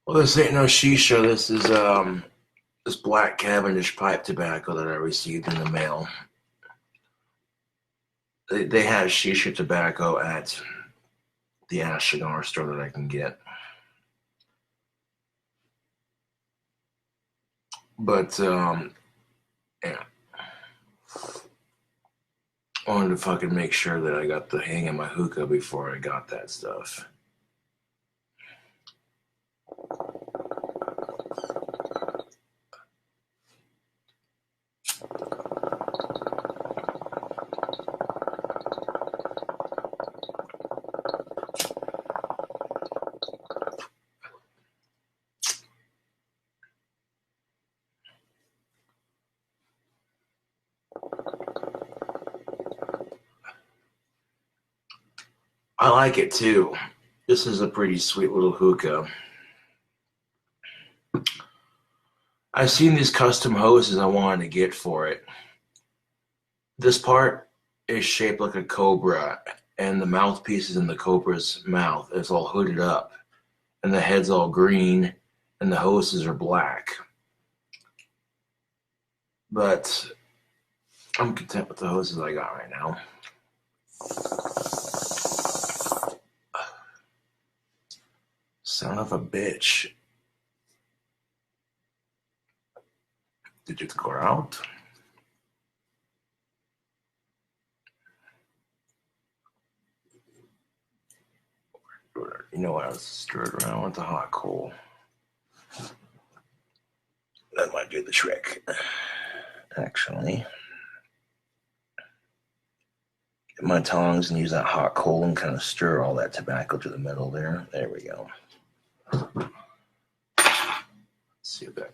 Well, this ain't no shisha. This is this black Cavendish pipe tobacco that I received in the mail. They have shisha tobacco at the Ash cigar store that I can get. But yeah. I wanted to fucking make sure that I got the hang of my hookah before I got that stuff. I like it too. This is a pretty sweet little hookah. I've seen these custom hoses I wanted to get for it. This part is shaped like a cobra, and the mouthpiece is in the cobra's mouth. It's all hooded up, and the head's all green, and the hoses are black. But I'm content with the hoses I got right now. Son of a bitch. Did it go out? You know what? I was stirred around with the hot coal. That might do the trick. Actually, get my tongs and use that hot coal and kind of stir all that tobacco to the middle there. There we go. Let's see if that.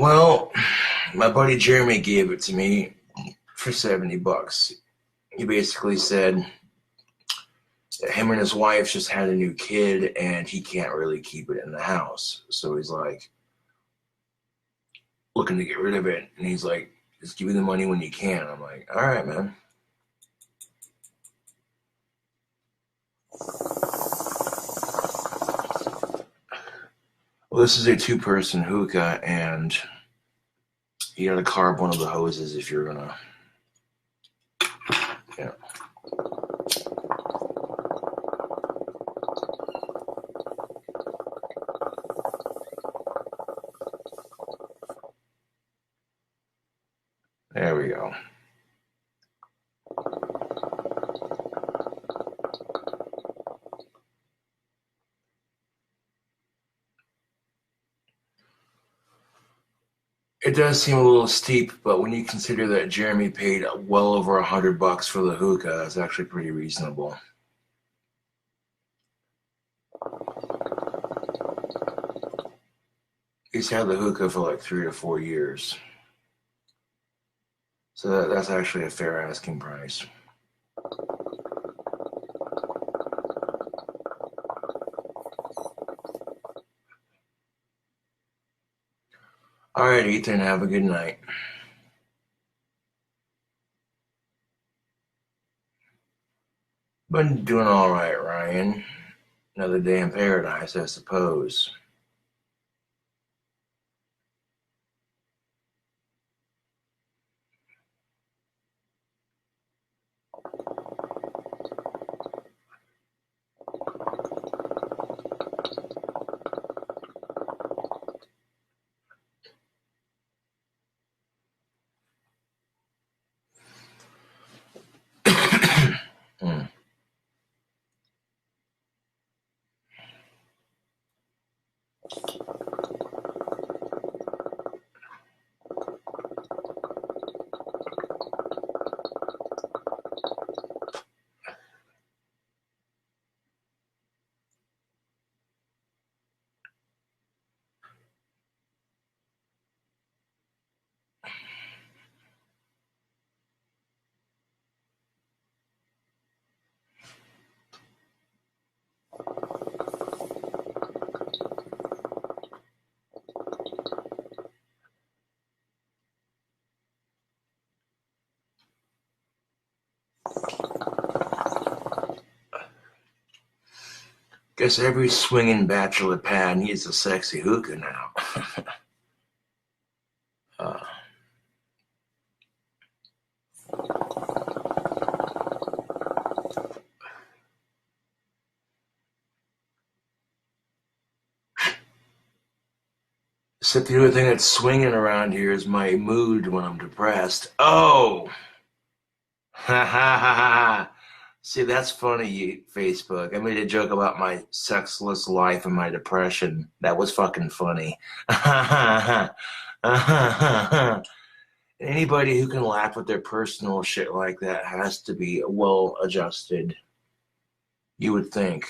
Well, my buddy Jeremy gave it to me for $70. He basically said that him and his wife just had a new kid and he can't really keep it in the house. So he's like looking to get rid of it. And he's like, just give me the money when you can. I'm like, all right, man. Well, this is a two-person hookah, and you gotta carve one of the hoses if you're gonna, yeah. There we go. It does seem a little steep, but when you consider that Jeremy paid well over $100 for the hookah, it's actually pretty reasonable. He's had the hookah for like 3 to 4 years. So that's actually a fair asking price. All right, Ethan, have a good night. Been doing all right, Ryan. Another day in paradise, I suppose. Guess every swinging bachelor pad needs a sexy hookah now. Except the only thing that's swinging around here is my mood when I'm depressed. Oh! Ha ha ha ha! See, that's funny, Facebook. I made a joke about my sexless life and my depression. That was fucking funny. Anybody who can laugh at their personal shit like that has to be well adjusted. You would think.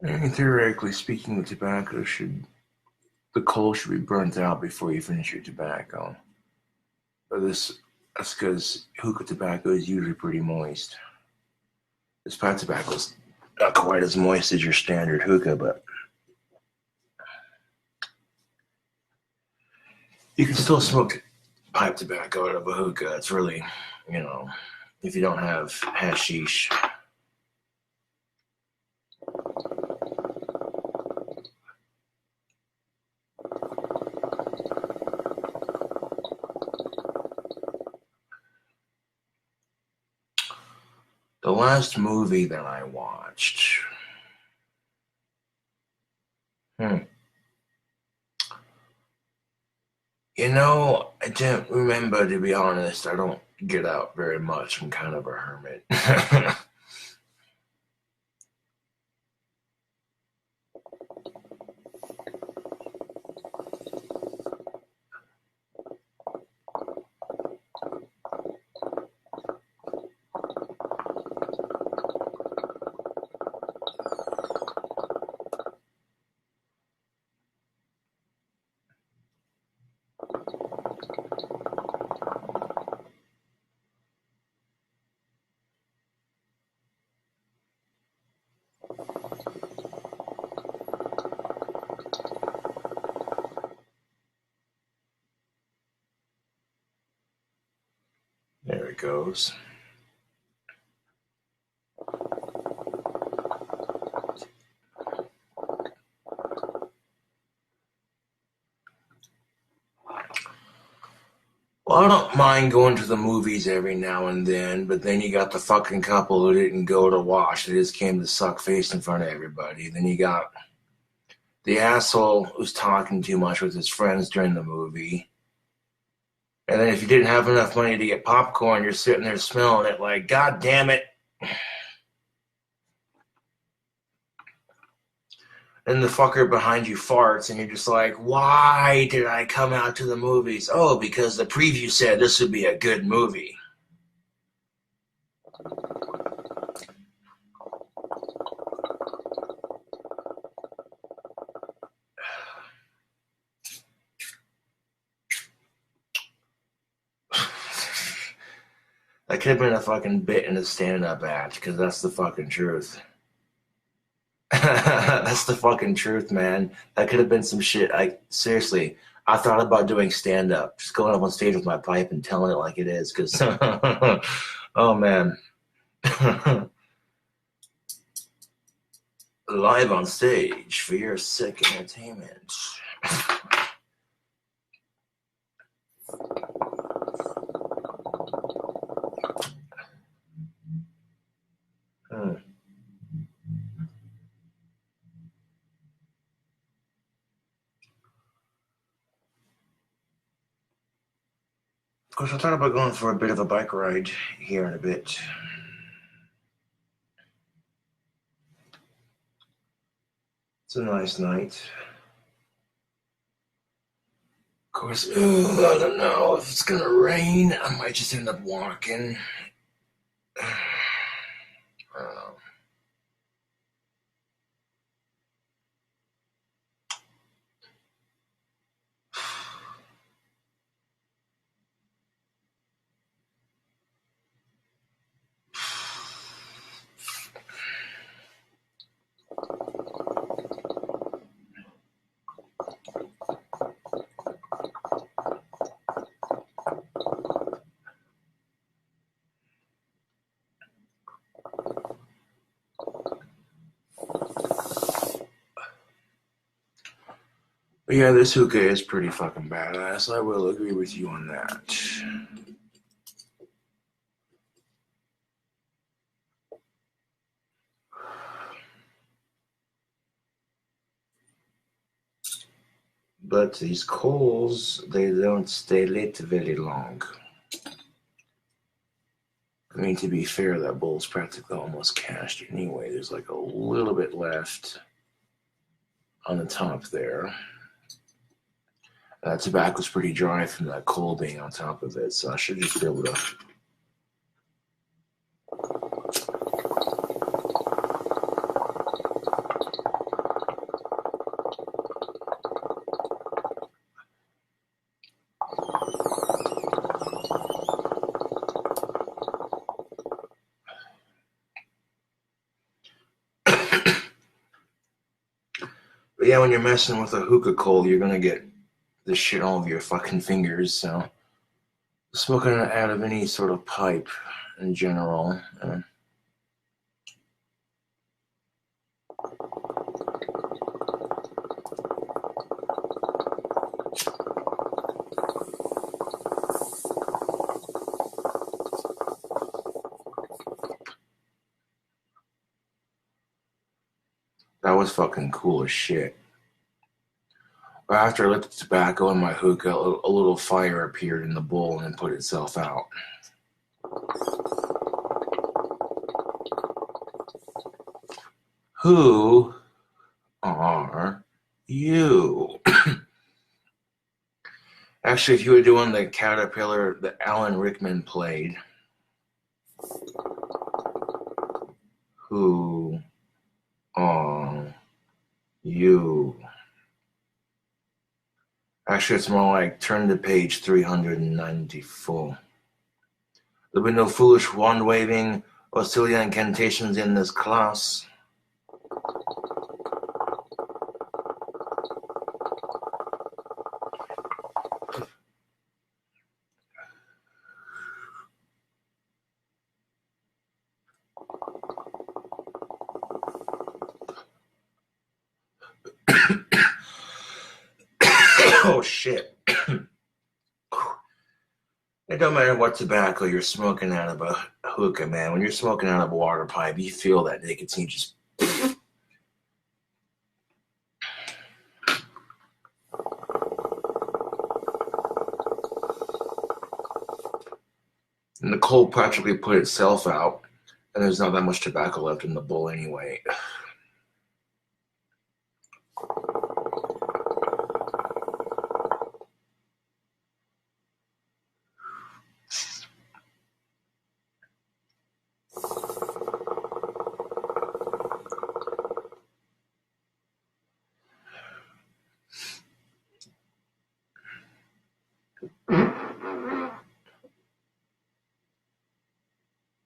And theoretically speaking, the coal should be burnt out before you finish your tobacco. But that's because hookah tobacco is usually pretty moist. This pipe tobacco is not quite as moist as your standard hookah, but you can still smoke pipe tobacco out of a hookah. It's really, if you don't have hashish. The last movie that I watched. I don't remember, to be honest. I don't get out very much. I'm kind of a hermit. There it goes. Well, I don't mind going to the movies every now and then, but then you got the fucking couple who didn't go to watch. They just came to suck face in front of everybody. Then you got the asshole who's talking too much with his friends during the movie. And then if you didn't have enough money to get popcorn, you're sitting there smelling it like, God damn it. And the fucker behind you farts, and you're just like, why did I come out to the movies? Oh, because the preview said this would be a good movie. That could have been a fucking bit in a stand-up act, because that's the fucking truth. That's the fucking truth, man. That could have been some shit. Seriously, I thought about doing stand-up, just going up on stage with my pipe and telling it like it is, because, oh man. Live on stage for your sick entertainment. Of course, I thought about going for a bit of a bike ride here in a bit. It's a nice night. Of course, I don't know if it's gonna rain. I might just end up walking. I don't know. But yeah, this hookah is pretty fucking badass. I will agree with you on that. But these coals, they don't stay lit very long. I mean, to be fair, that bowl's practically almost cashed anyway. There's like a little bit left on the top there. That tobacco's pretty dry from that coal being on top of it, so I should just be able to... But yeah, when you're messing with a hookah coal, you're gonna get this shit all over your fucking fingers, so smoking it out of any sort of pipe in general. That was fucking cool as shit. After I lit the tobacco in my hookah, a little fire appeared in the bowl and then put itself out. Who are you? Actually, if you were doing the caterpillar that Alan Rickman played, who are you? Actually, it's more like turn to page 394. There'll be no foolish wand-waving or silly incantations in this class. Oh, shit. It don't matter what tobacco you're smoking out of a hookah, man. When you're smoking out of a water pipe, you feel that nicotine just. And the coal practically put itself out, and there's not that much tobacco left in the bowl anyway.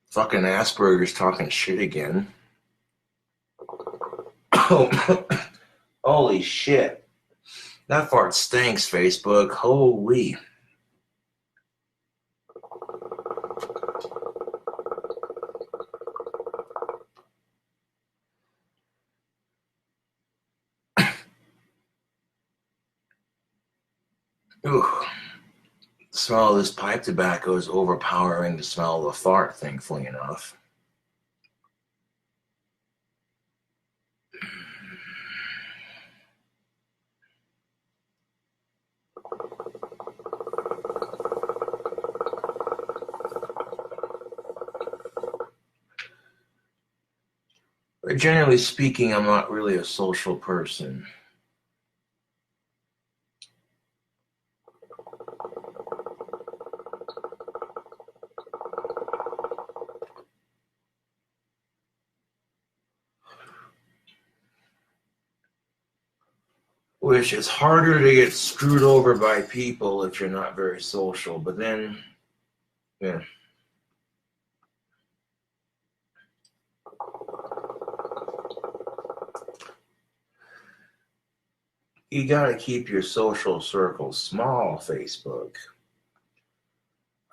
Fucking Asperger's talking shit again. Holy shit. That fart stinks, Facebook. Holy. Ooh. The smell of this pipe tobacco is overpowering the smell of the fart, thankfully enough. But generally speaking, I'm not really a social person. Which is harder to get screwed over by people if you're not very social. But then, yeah. You gotta keep your social circle small, Facebook.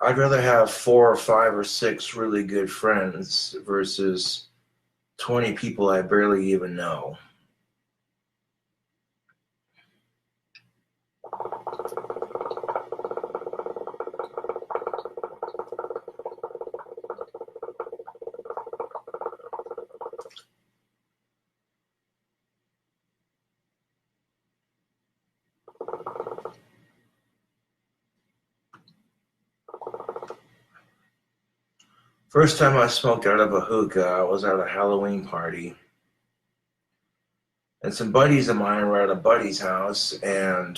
I'd rather have 4 or 5 or 6 really good friends versus 20 people I barely even know. First time I smoked out of a hookah, I was at a Halloween party. And some buddies of mine were at a buddy's house, and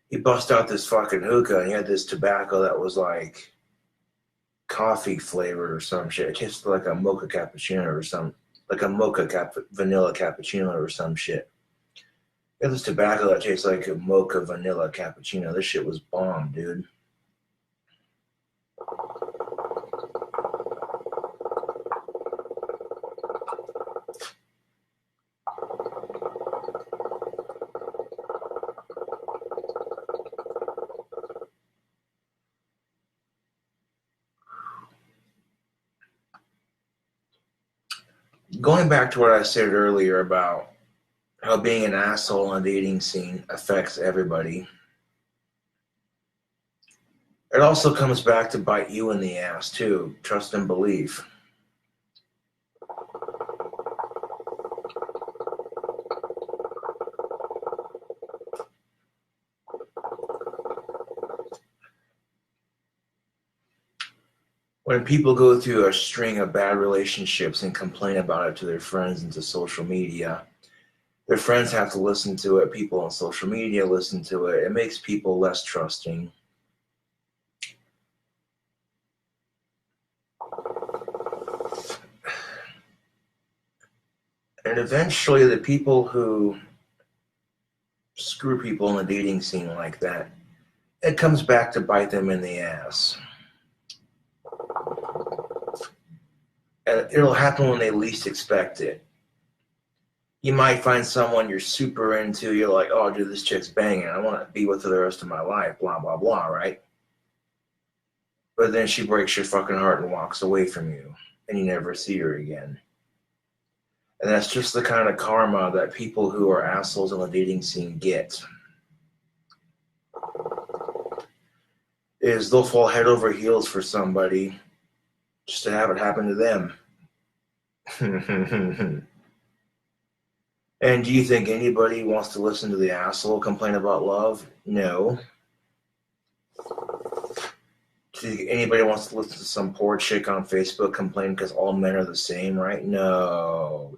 he bust out this fucking hookah, and he had this tobacco that was like coffee flavored or some shit. It tasted like a mocha cappuccino or some, like a vanilla cappuccino or some shit. He had this tobacco that tastes like a mocha vanilla cappuccino. This shit was bomb, dude. Going back to what I said earlier about how being an asshole on the dating scene affects everybody, it also comes back to bite you in the ass too. Trust and believe. When people go through a string of bad relationships and complain about it to their friends and to social media, their friends have to listen to it. People on social media listen to it. It makes people less trusting. And eventually the people who screw people in the dating scene like that, it comes back to bite them in the ass. And it'll happen when they least expect it. You might find someone you're super into, you're like, oh, dude, this chick's banging, I want to be with her the rest of my life, blah, blah, blah, right? But then she breaks your fucking heart and walks away from you, and you never see her again. And that's just the kind of karma that people who are assholes on the dating scene get. is they'll fall head over heels for somebody just to have it happen to them. And do you think anybody wants to listen to the asshole complain about love? No. Do you think anybody wants to listen to some poor chick on Facebook complain because all men are the same, right? No.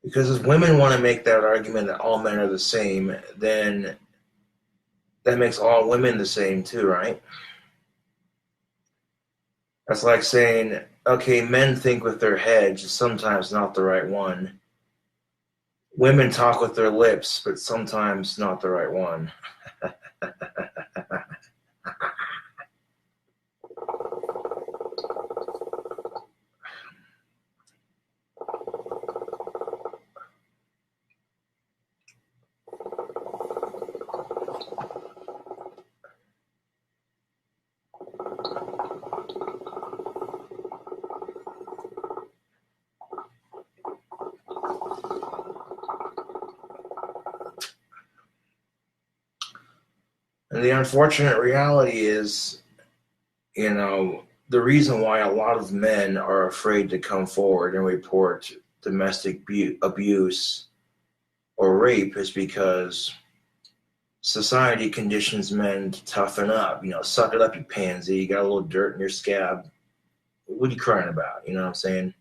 Because if women want to make that argument that all men are the same, then that makes all women the same too, right? That's like saying, okay, men think with their heads, sometimes not the right one. Women talk with their lips, but sometimes not the right one. And the unfortunate reality is, the reason why a lot of men are afraid to come forward and report domestic abuse or rape is because society conditions men to toughen up. Suck it up, you pansy. You got a little dirt in your scab. What are you crying about? You know what I'm saying?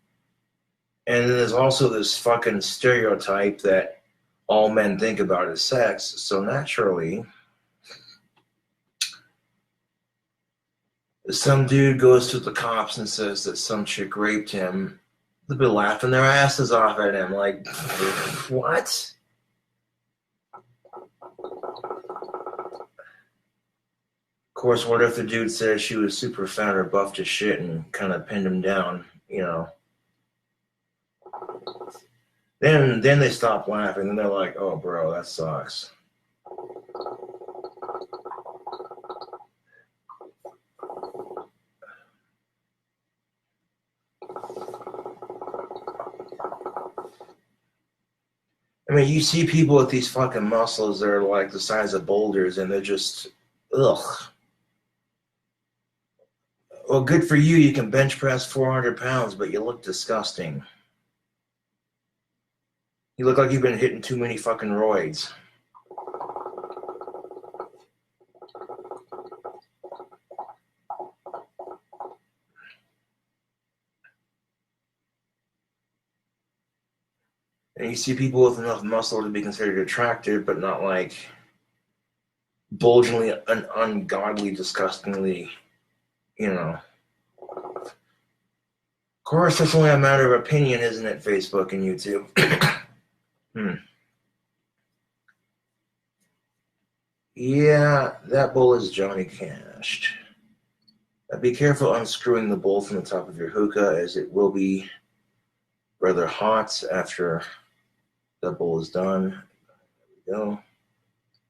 And then there's also this fucking stereotype that all men think about is sex. So naturally, some dude goes to the cops and says that some chick raped him, they'll be laughing their asses off at him. Like, what? Of course, what if the dude says she was super fat or buffed as shit and kind of pinned him down, Then they stop laughing and they're like, oh, bro, that sucks. I mean, you see people with these fucking muscles that are like the size of boulders, and they're just, ugh. Well, good for you. You can bench press 400 pounds, but you look disgusting. You look like you've been hitting too many fucking roids. And you see people with enough muscle to be considered attractive, but not like bulgingly and ungodly, disgustingly, Of course, that's only a matter of opinion, isn't it, Facebook and YouTube? Yeah, that bowl is Johnny Cashed. Be careful unscrewing the bowl from the top of your hookah, as it will be rather hot after the bowl is done. There we go.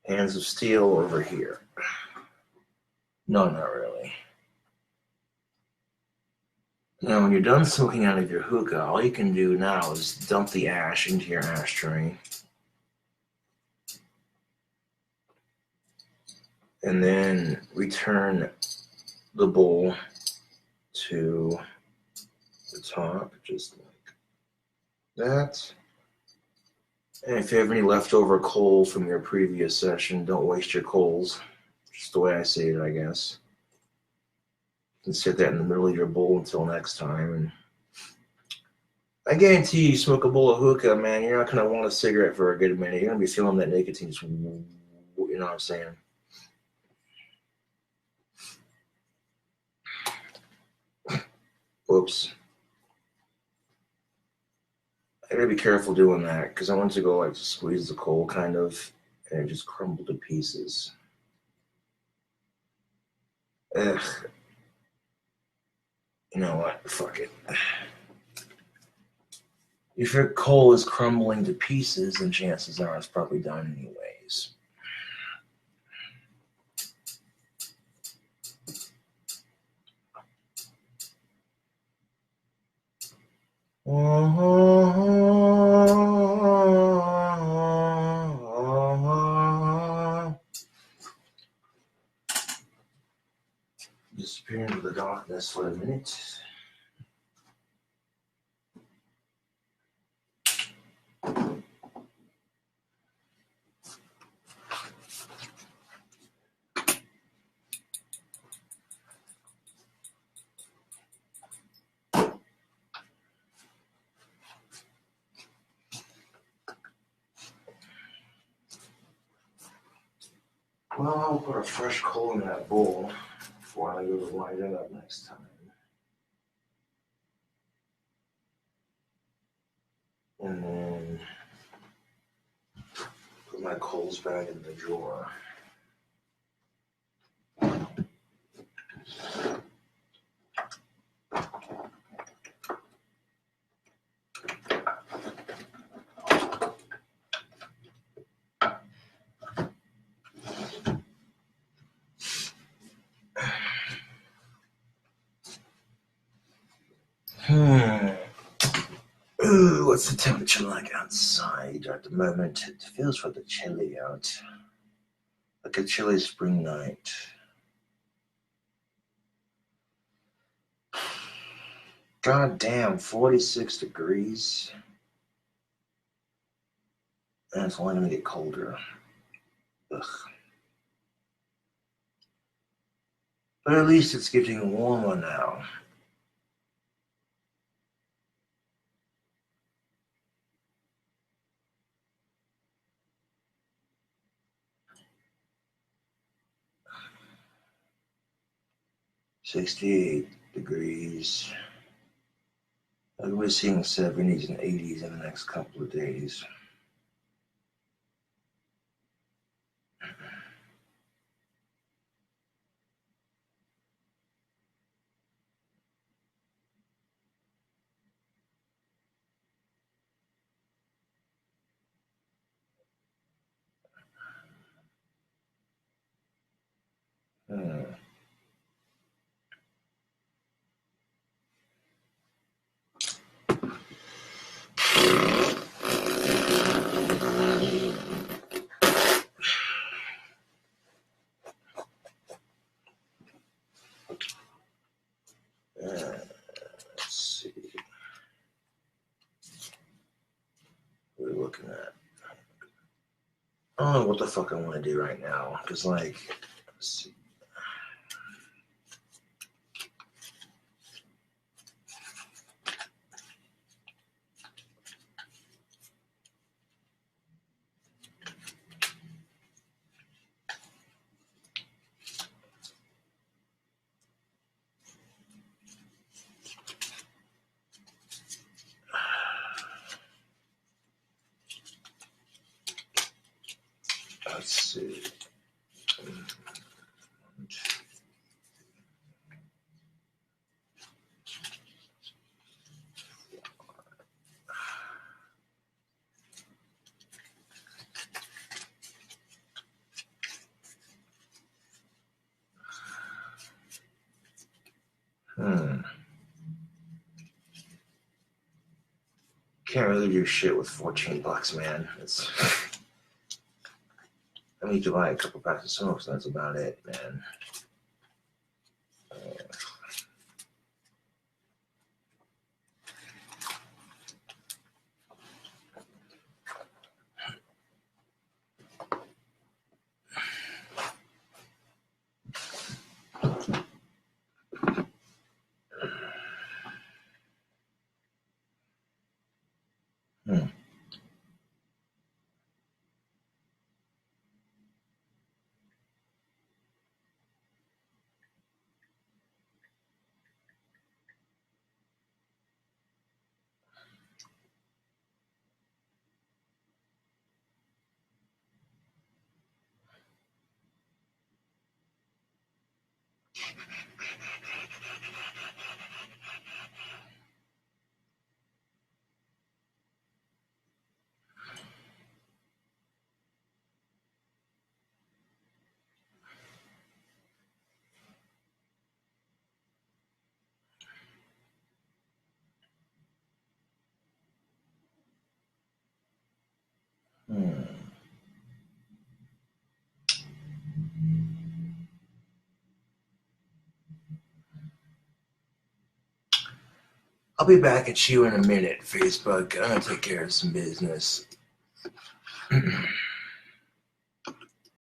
Hands of steel over here. No, not really. Now, when you're done soaking out of your hookah, all you can do now is dump the ash into your ashtray. And then return the bowl to the top, just like that. And if you have any leftover coal from your previous session, don't waste your coals. Just the way I see it, I guess. You can sit that in the middle of your bowl until next time. And I guarantee you smoke a bowl of hookah, man, you're not going to want a cigarette for a good minute. You're going to be feeling that nicotine just, you know what I'm saying? Whoops. I gotta be careful doing that because I want to go like squeeze the coal kind of, and it just crumbled to pieces. Ugh. You know what? Fuck it. If your coal is crumbling to pieces, then chances are it's probably done anyways. this for a minute. Well, I'll put a fresh coal in that bowl before I go to light it up next time. And then put my coals back in the drawer. Ooh, what's the temperature like outside at the moment? It feels rather chilly out. Like a chilly spring night. God damn, 46 degrees. And it's only gonna get colder. Ugh. But at least it's getting warmer now. $68 degrees. We're seeing 70s and 80s in the next couple of days. Let's see. What are we looking at? I don't know what the fuck I want to do right now. Because, like, let's see. Let's see. Can't really do shit with $14, man. It's I need to buy a couple packs of smokes. That's about it, man. I'll be back at you in a minute, Facebook. I'm gonna take care of some business.